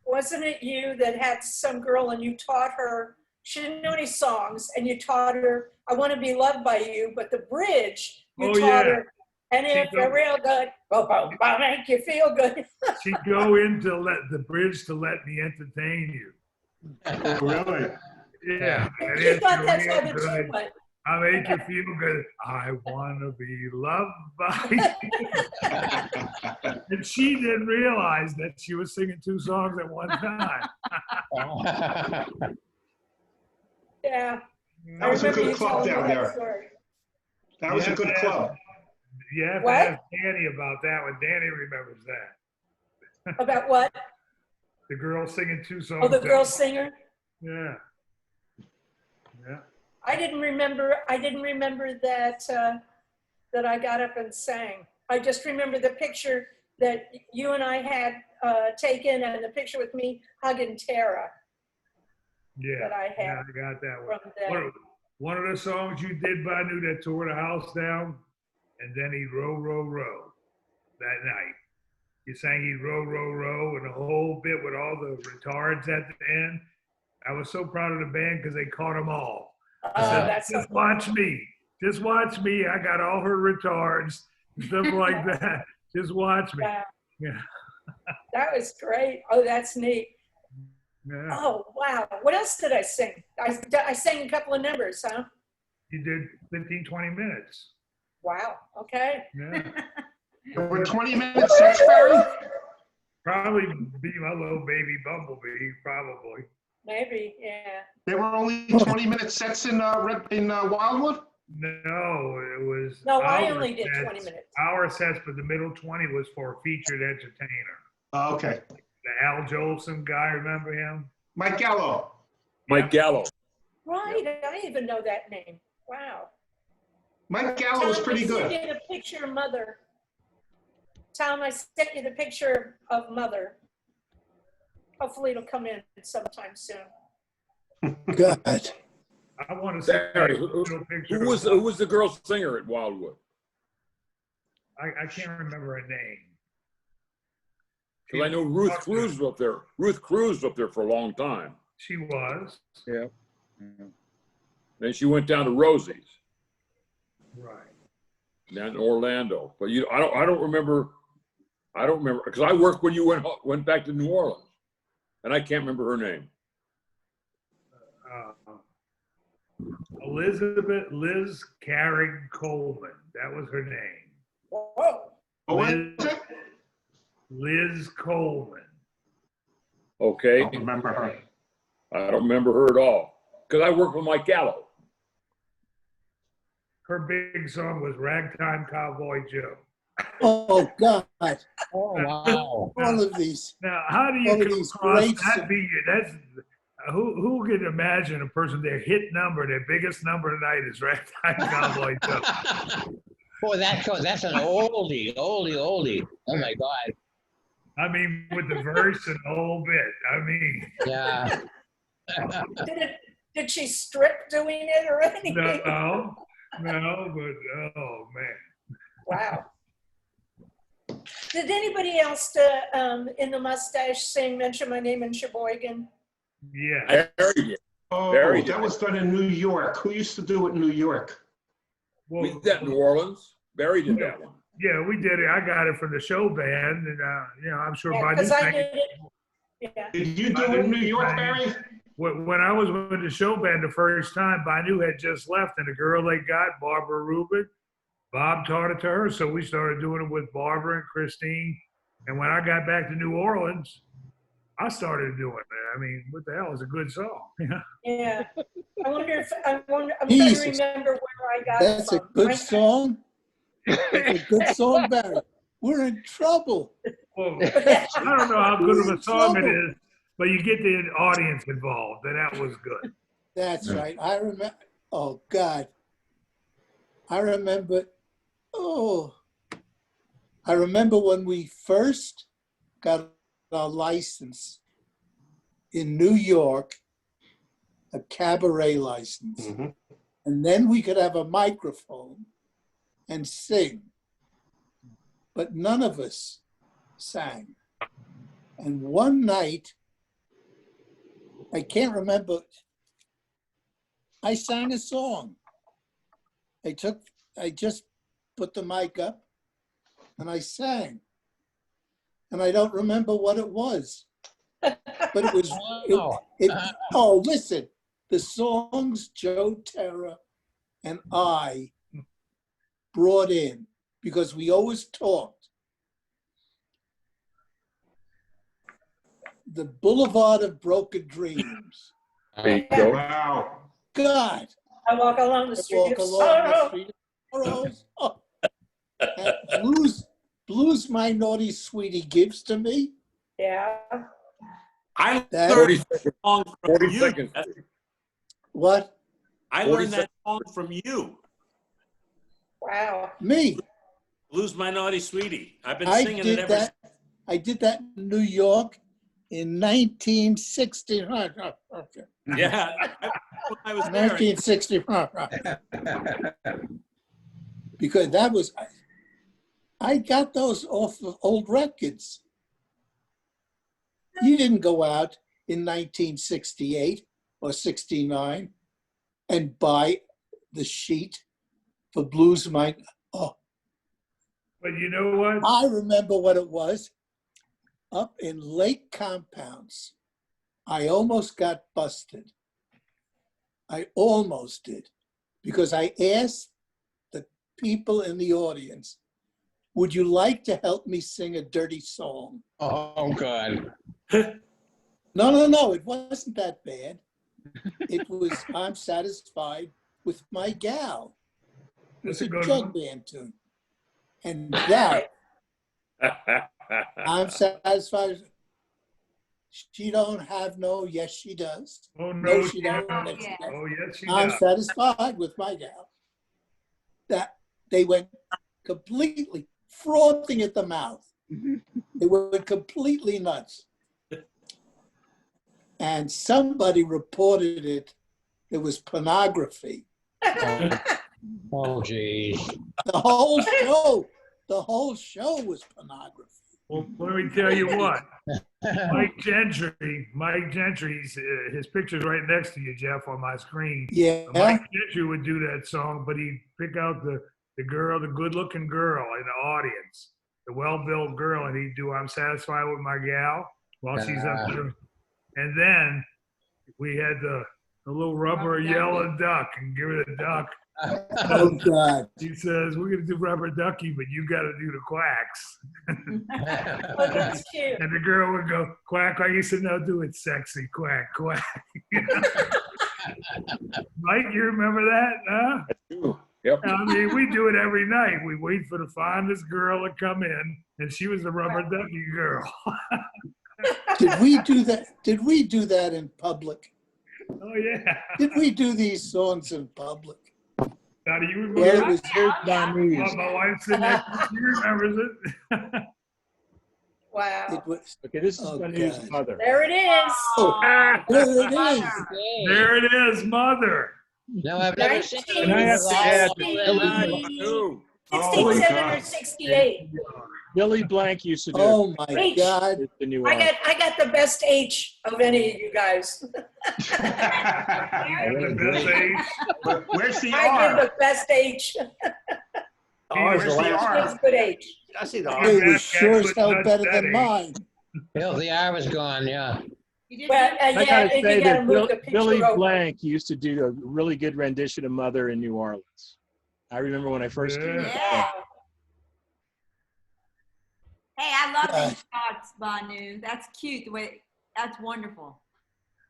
wasn't it you that had some girl and you taught her she didn't know any songs, and you taught her "I Want to Be Loved by You," but the bridge you Oh, taught yeah. her, and She if go- you're real good, boom, boom, boom, make you feel good. She'd go into the bridge to let me entertain you. Oh, really? Yeah. And She if thought you're that's how real the tune good, went. I make you feel good. I want to be loved by you. And she didn't realize that she was singing 2 songs at one time. Yeah. That was a remember good you club telling me down that there. story. That was a You good have to club. You have to What? ask Danny about that one. Danny remembers that. About what? The girl singing 2 songs. Oh, the at girl once. singer? Yeah. Yeah. I didn't remember that, that I got up and sang. I just remember the picture that you and I had taken, and the picture with me hugging Tara Yeah. that I Yeah, had I got that one. from then. One of the songs you did, Banu, that tore the house down, and then he'd row, row, row that night. You sang he'd row, row, row, and the whole bit with all the retards at the end. I was so proud of the band because they caught them all. I said, That's just watch me. Just watch me. I got all her retards and stuff like that. Just watch me. Wow. Yeah. That was great. Oh, that's neat. Yeah. Oh, wow. What else did I sing? I sang a couple of numbers, huh? You did 15, 20 minutes. Wow. Okay. Yeah. There were 20-minute sets, Barry? Probably be my little baby Bumblebee, probably. Maybe, yeah. There were only 20-minute sets in Wildwood? No, it was. No, I our only did sets- 20 minutes. Our sets, but the middle 20 was for a featured entertainer. Oh, okay. The Al Jolson guy, remember him? Mike Gallo. Mike Gallo. Right. I didn't even know that name. Wow. Mike Gallo was Tom, pretty I sent good. you the picture of Mother. Tom, I sent you the picture of Mother. Hopefully it'll come in sometime soon. God. I want to see Barry, a little picture. Who was the girl singer at Wildwood? I can't remember her name. Because I know Ruth Cruz was up there. Ruth Cruz was up there for a long time. She was. Yeah. Then she went down to Rosie's Right. down in Orlando. But I don't remember because I worked when you went back to New Orleans, and I can't remember her name. Liz Carrig Coleman. That was her name. Whoa. Liz Coleman. Okay. I don't remember her. I don't remember her at all because I worked with Mike Gallo. Her big song was Ragtime Cowboy Joe. Oh, God. Oh, wow. All of these. Now, how do you All of come these across great that? That's who can imagine a person their hit number, their biggest number tonight is Ragtime Cowboy Joe. Boy, that's an oldie. Oh my God. I mean, with the verse and the whole bit. I mean, Yeah. Did she strip doing it or anything? no, but oh man. Wow. Did anybody else in the mustache sing Mention My Name in Sheboygan? Yeah. Barry did. Oh, Barry did. that was done in New York. Who used to do it in New York? We did that in New Orleans. Barry did that one. Yeah, we did it. I got it from the show band, and I'm sure by Because this I time. did it. Yeah. Did you do it in New York, Barry? When I was with the show band the first time, Banu had just left, and the girl they got, Barbara Rubin, Bob taught it to her, so we started doing it with Barbara and Christine. And when I got back to New Orleans, I started doing it. I mean, what the hell is a good song? Yeah. I'm trying to Jesus. remember where I got That's it a from. good song. That's a good song, Barry. We're in trouble. Well, I don't know how good of a song it is, but you get the audience involved, and that was good. That's right. I remember. Oh, God. I remember. Oh. I remember when we first got our license in New York, a cabaret license. Mm-hmm. And then we could have a microphone and sing. But none of us sang. And one night, I can't remember I sang a song. I just put the mic up and I sang. And I don't remember what it was. But it was, oh, listen, the songs Joe Terra and I brought in, because we always talked. The Boulevard of Broken Dreams. There you go. Wow. I God. walk along the street Walk of along the sorrow. street of sorrows. Oh. And blues my naughty sweetie gives to me. Yeah. I That- learned that song from 40 you. seconds. What? I 40 learned that song from you. Wow. Me. Lose My Naughty Sweetie. I've been I singing it did ever that. I did that in New York in 1960. Yeah, I was there. 1960. Because that was, I got those off of old records. You didn't go out in 1968 or 69 and buy the sheet for Blues My. Oh, But you know what? I remember what it was. Up in Lake Compounds, I almost got busted. I almost did, because I asked the people in the audience, would you like to help me sing a dirty song? Oh, God. No, it wasn't that bad. It was, I'm satisfied with my gal. It's That's a a good jug one. band tune. And that, I'm satisfied. She don't have no, yes, she does. Oh, No, no, she don't. Oh, Yes, she yeah. does. Oh, yes, she I'm does. satisfied with my gal. That they went completely frothing at the mouth. They went completely nuts. And somebody reported it. It was pornography. Oh, geez. The whole show was pornography. Well, let me tell you what. Mike Gentry, his picture's right next to you, Jeff, on my screen. Yeah. Mike Gentry would do that song, but he'd pick out the girl, the good-looking girl in the audience, the well-built girl, and he'd do "I'm Satisfied with My Gal" while she's up there. And then we had the little rubber yellow duck, and give it a duck. Oh, God. He says, we're going to do rubber ducky, but you got to do the quacks. Oh, that's cute. And the girl would go, quack, quack. He said, no, do it sexy, quack, quack. Mike, you remember that? Huh? Yep. I mean, we do it every night. We wait for the finest girl to come in, and she was the rubber ducky girl. Did we do that? Did we do that in public? Oh, yeah. Did we do these songs in public? Now, do you remember? Where it was heard Oh, by me. my wife's sitting next to me. She remembers it. Wow. It was, Okay, this is Oh, Manu's God. mother. There it is. oh, there it is. There it is, mother. No, I've never seen it. And I have to add that Ooh. 67 or 68. Billy Blank used to do Oh, my H. God. the new I Orleans. got the best H of any of you guys. The best age. Where's the I give R? the best H. Ours Where's the the last. R? It's good H. I see the It R. was sure as hell better than mine. Yeah, the eye was gone, yeah. You did Well, good. I yeah, gotta and say you gotta that move the picture Billy over. Blank used to do a really good rendition of Mother in New Orleans. I remember when I first came. Yeah. Yeah. Hey, I love Yeah. these shots, Banu. That's cute. The way that's wonderful.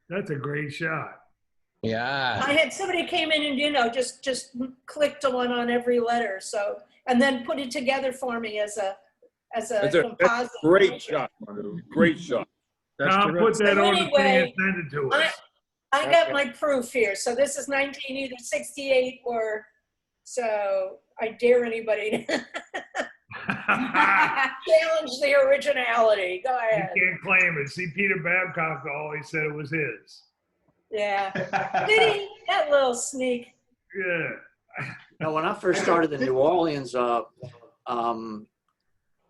That's a great shot. Yeah. I had somebody came in and, just clicked on every letter. So, and then put it together for me as a That's a composite. great shot, Manu. Great shot. That's Tom, terrific. put that So on the thing anyway, and send it to us. I got my proof here. So this is either 68 or, so I dare anybody to challenge the originality. Go You ahead. can't claim it. See, Peter Babcock always said it was his. Yeah. Did he? That little sneak. Yeah. Now, when I first started in New Orleans,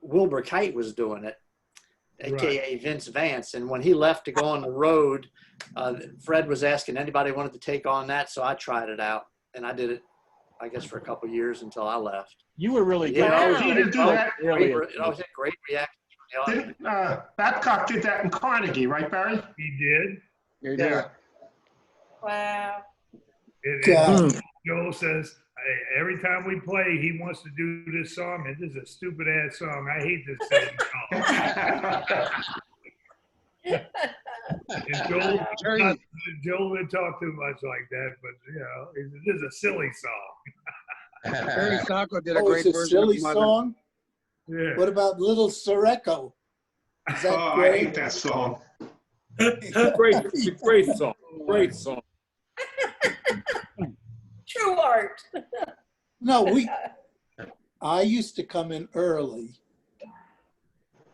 Wilbur Kite was doing it. AKA Vince Vance. And when he left to go on the road, Fred was asking anybody wanted to take on that. So I tried it out and I did it, I guess, for a couple of years until I left. You were really good. Yeah, He didn't do that. Really I was a great reaction from the audience. Babcock did that in Carnegie, right, Barry? He did. You did. Yeah. Wow. God. Joel says, every time we play, he wants to do this song, and this is a stupid ass song. I hate this same song. And Joel didn't talk too much like that, but this is a silly song. Barry Sacco did a Oh, great it's a version silly of Mother. song? Yeah. What about Little Soreko? Is that I great? hate that song. Great song. Great song. True art. No, I used to come in early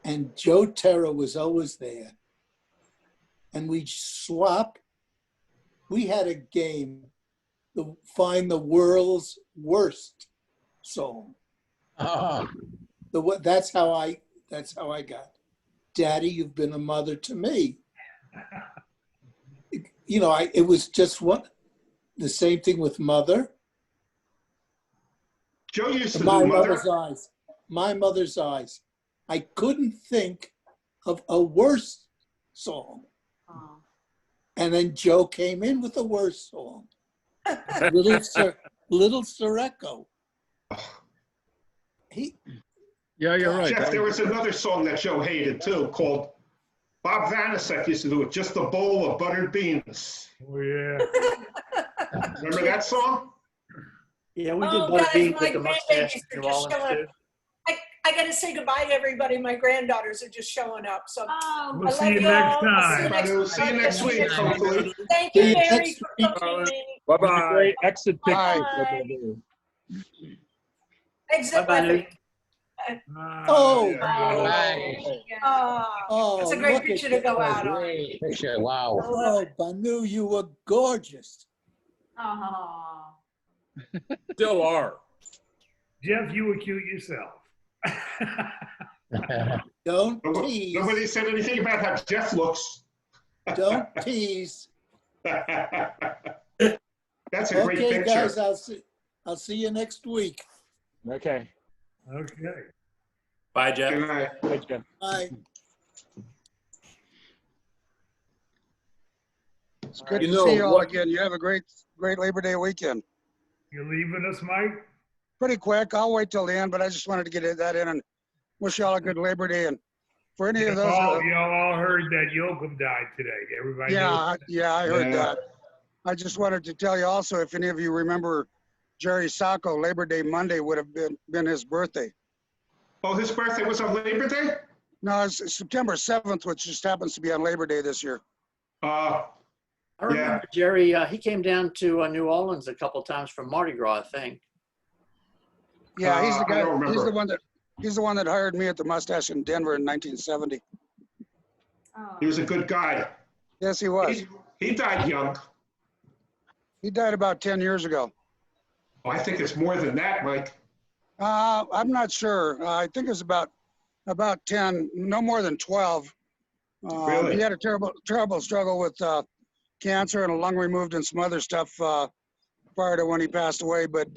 and Joe Terra was always there. And we'd swap. We had a game to find the world's worst song. Oh, That's how I got. Daddy, you've been a mother to me. It was just the same thing with Mother. Joe used to My do Mother. Mother's Eyes. My Mother's Eyes. I couldn't think of a worse song. Oh. And then Joe came in with a worse song. Little Soreko. Yeah, you're right. Jeff, there was another song that Joe hated too, called Bob Vanasek used to do it, Just a Bowl of Buttered Beans. Oh, yeah. Remember that song? Yeah, we did Oh, butter guys, beans my with the mustache grandbabies in are New just Orleans showing too. up. I got to say goodbye to everybody. My granddaughters are just showing up. So Oh, We'll I see love you you next all. I'll see you time. next We'll see you next week. week, hopefully. Thank See you, you Mary, next for week. cooking me. Bye-bye. Great exit picture. Bye. Exit Bye-bye, left. Oh, nice. Oh, that's a great look at picture to go that. out on. Great picture. Wow. Oh, Banu, you were gorgeous. Oh. Still are. Jeff, you were cute yourself. Don't tease. Nobody said anything about how Jeff looks. Don't tease. That's a great Okay, picture. guys, I'll see you next week. Okay. Okay. Bye, Jeff. Good night. Thanks, Jeff. Bye. It's good You to know see you all what- again. You have a great Labor Day weekend. You leaving us, Mike? Pretty quick. I'll wait till the end, but I just wanted to get that in and wish you all a good Labor Day. And for any of those, Y'all all heard that Yoakum died today. Everybody knows. yeah, I heard Yeah. that. I just wanted to tell you also, if any of you remember Jerry Sacco, Labor Day Monday would have been his birthday. Oh, his birthday was on Labor Day? No, it's September 7th, which just happens to be on Labor Day this year. I remember Jerry, he came down to New Orleans a couple times for Mardi Gras, I think. Yeah, he's the I don't guy. He's remember. the one that hired me at the Mustache in Denver in 1970. Oh. He was a good guy. Yes, he was. He died young. He died about 10 years ago. Oh, I think it's more than that, Mike. I'm not sure. I think it was about 10, no more than 12. Really? He had a terrible struggle with cancer and a lung removed and some other stuff prior to when he passed away. But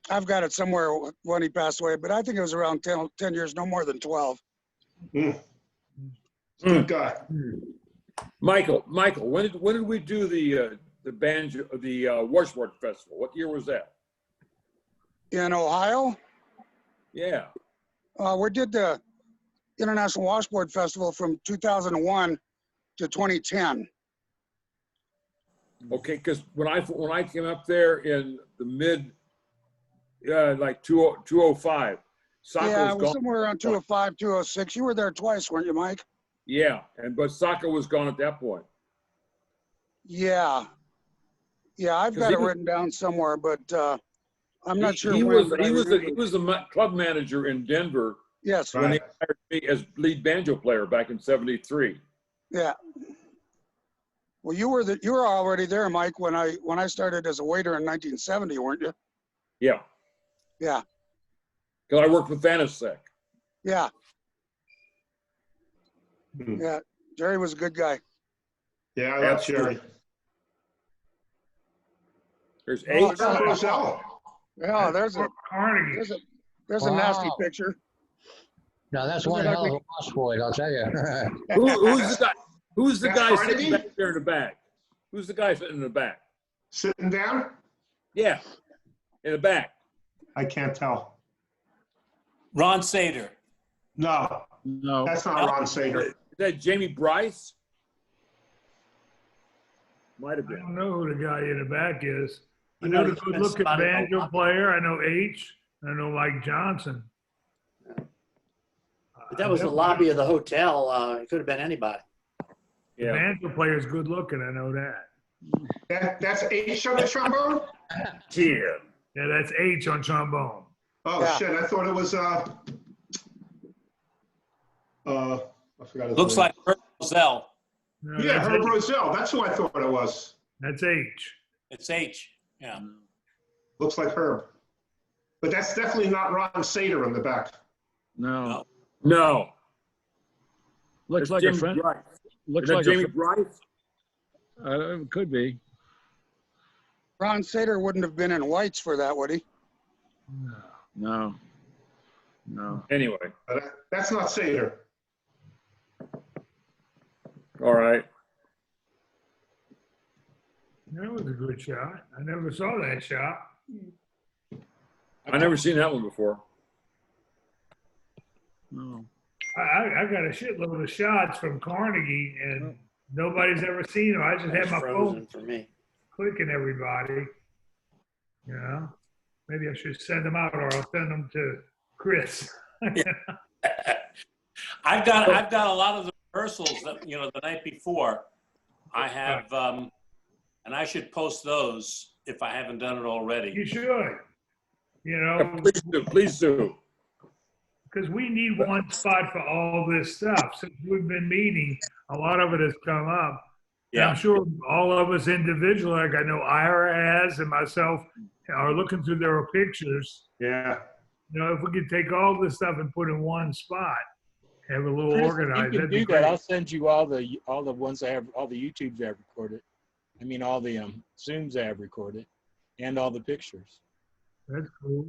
I've got it somewhere when he passed away. But I think it was around 10 years, no more than 12. Good guy. Michael, when did we do the banjo, the Washboard Festival? What year was that? In Ohio, Yeah. we did the International Washboard Festival from 2001 to 2010. Okay, because when I came up there in the mid, like 205, Sacco Yeah, was it was gone. somewhere around 205, 206. You were there twice, weren't you, Mike? Yeah, but Sacco was gone at that point. Yeah. Yeah, I've 'Cause got he it was- written down somewhere, but I'm not sure He when. was but I he remember. was the club manager in Denver Yes. when he hired me as lead banjo player back in '73. Yeah. Well, you were already there, Mike, when I started as a waiter in 1970, weren't you? Yeah, Yeah. because I worked with Vanasek. Yeah. Yeah, Jerry was a good guy. Yeah, I love Jerry. There's Oh, eight. yeah. Roselle. Yeah, there's a Carnegie. there's a nasty Wow. picture. No, that's Doesn't one look hell of like a crossboard, I'll tell you. Who's the guy? Who's the That's guy sitting Carnegie? back there in the back? Who's the guy sitting in the back? Sitting down? Yeah, in the back. I can't tell. Ron Sater. No, No. that's not Ron Sater. Is that Jamie Bryce? Might have I been. don't know who the guy in the back is. I He know might the have been good-looking somebody in the banjo lobby. player. I know H. I know Mike Johnson. But that was the lobby of the hotel. It could have been anybody. The Yeah. banjo player's good looking. I know that. That's H on the trombone? Yeah. Yeah, that's H on trombone. Oh, Yeah. shit, I thought it was, I forgot his Looks name. like Herb Roselle. No, Yeah, that's Herb H. Roselle, that's who I thought it was. That's H. It's H. Yeah. Looks like Herb. But that's definitely not Ron Sater in the back. No. No. Looks That's like a Jamie friend. Bryce. Looks Is that like Jamie a. Bryce? It could be. Ron Sater wouldn't have been in whites for that, would he? No. No. Anyway, That's not Sater. all right. That was a good shot. I never saw that shot. I never seen that one before. No. I got a shitload of shots from Carnegie, and nobody's ever seen them. I just That had was my frozen phone for me. clicking everybody. You know, maybe I should send them out, or I'll send them to Chris. I've got a lot of the rehearsals that, the night before. I have, and I should post those if I haven't done it already. You should. You know, Please do. Please do. because we need one spot for all this stuff. Since we've been meeting, a lot of it has come up. And Yeah. I'm sure all of us individually, like I know Ira has and myself, are looking through their pictures. Yeah. You know, if we could take all this stuff and put in one spot, have a little Chris, if organized, you that'd can be do great. that, I'll send you all the ones I have, all the YouTubes I have recorded. I mean, all the Zooms I have recorded, and all the pictures. That's cool.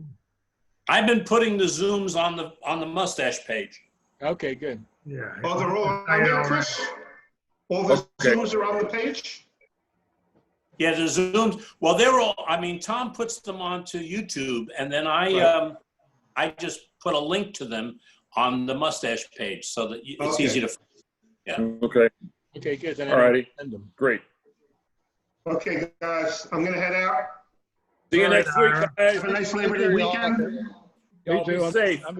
I've been putting the Zooms on the mustache page. Okay, good. Yeah. Oh, they're all on there, Chris? All the Okay. Zooms are on the page? Yeah, the Zooms. Well, they're all. I mean, Tom puts them onto YouTube, and then I just put a link to them on the mustache page so that it's Okay. easy to. Yeah. Okay. Okay, good. Then All righty. send them. Great. Okay, guys, I'm gonna head out. See you All right, next week, Ira. guys. Have a nice Labor Day weekend. Y'all Me too. be safe. I'm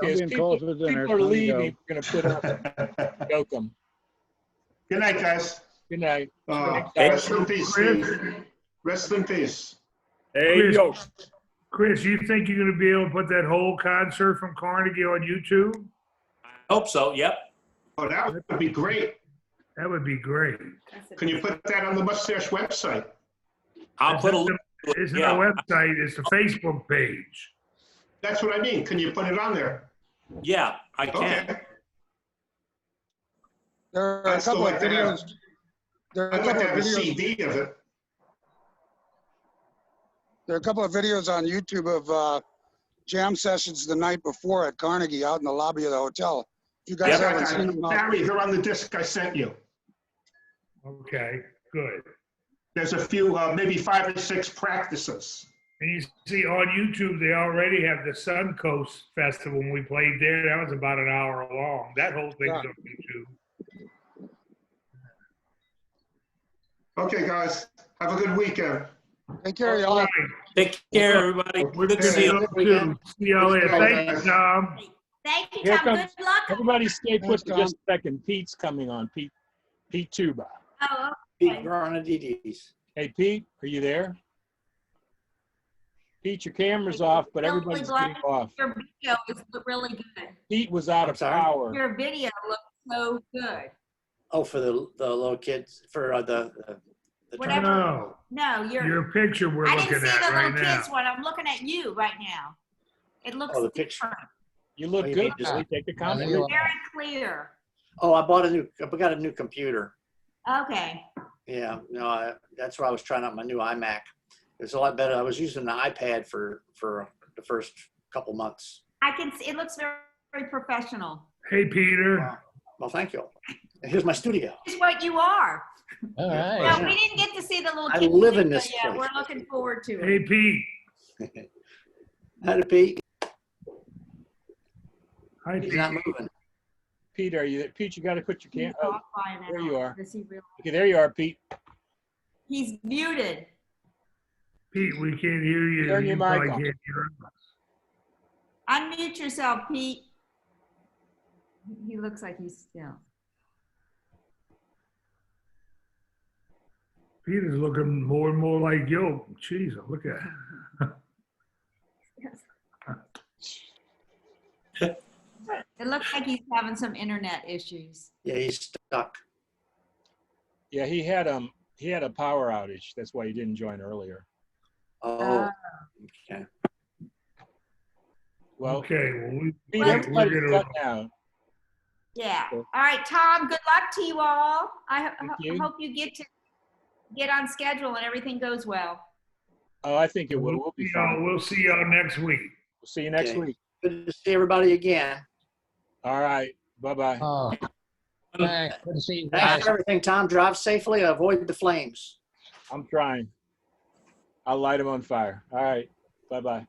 Okay, as being called for dinner. people are Time to go. leaving, we're gonna put up joke 'em. Good night, guys. Good night. Rest in peace, Steve. Rest in peace. Hey, Chris. yo. Chris, you think you're going to be able to put that whole concert from Carnegie on YouTube? I hope so. Yep. Oh, that would be great. That would be great. Can you put that on the Mustache website? I'll put a link. to it, It's yeah. not a website, it's the Facebook page. That's what I mean. Can you put it on there? Yeah, I can. Okay. There are a I'd still couple of like to have, videos. There are a I'd like couple to of have a videos. CD of it. There are a couple of videos on YouTube of jam sessions the night before at Carnegie out in the lobby of the hotel. If you guys Yep. haven't seen them, Barry, they're on the disc I sent you. Okay, good. There's a few, maybe 5 or 6 practices. And you see on YouTube, they already have the Suncoast Festival when we played there. That was about an hour long. That whole thing's Yeah. on YouTube. Okay, guys, have a good weekend. take care of y'all. Take care, everybody. Good to see you. See y'all later. Thank you, Tom. Thank you, Here Tom. comes- Good luck. Everybody stay put Thanks, for just a second. Pete's coming on. Pete Tuba. Oh, Pete okay. Bernadidis. Hey, Pete, are you there? Pete, your camera's off, but Really everybody's glad getting off. Your video is really good. Pete was out I'm of sorry? power. Your video looks so good. Oh, for the little kids, for the Whatever. No, No, your picture we're I didn't looking see at the right little now. kids one. I'm looking at you right now. It looks Oh, the picture. different. You look Oh, you good, mean just- Billy. Take the Yeah, there you compliment. are. Very clear. Oh, I got a new computer. Okay. Yeah, no, that's why I was trying out my new iMac. It's a lot better. I was using the iPad for the first couple months. I can see, it looks very, very professional. Hey, Peter. Well, thank you. Here's my studio. It's what you are. All right. Well, we didn't get to see the little. I kitchen live in thing, this but yeah, place. we're looking forward to Hey, it. Pete. Hi, Pete. Hi, He's Pete. not moving. Pete, are you there? Pete, you got to put your He's cam. Oh, off by now. there you are. Does he really? Okay, there you are, Pete. He's muted. Pete, we can't hear you. Turn your You mic probably on. can't hear us. Unmute yourself, Pete. He looks like he's still. Peter's looking more and more like you. Jeez, look at It looks like he's having some internet issues. Yeah, he's stuck. Yeah, he had a power outage. That's why he didn't join earlier. Oh, okay. Well, Okay, well, Pete, Well, everybody's we're shut gonna, down. Yeah. All right, Tom, good luck to you all. I you. hope you get on schedule and everything goes well. Oh, I think it will. We'll be fine. we'll see y'all next week. We'll see you next Okay. week. Good to see everybody again. All right. Bye-bye. Oh, all right. Good to see you Thanks guys. for everything, Tom. Drive safely. Avoid the flames. I'm trying. I'll light them on fire. All right. Bye-bye.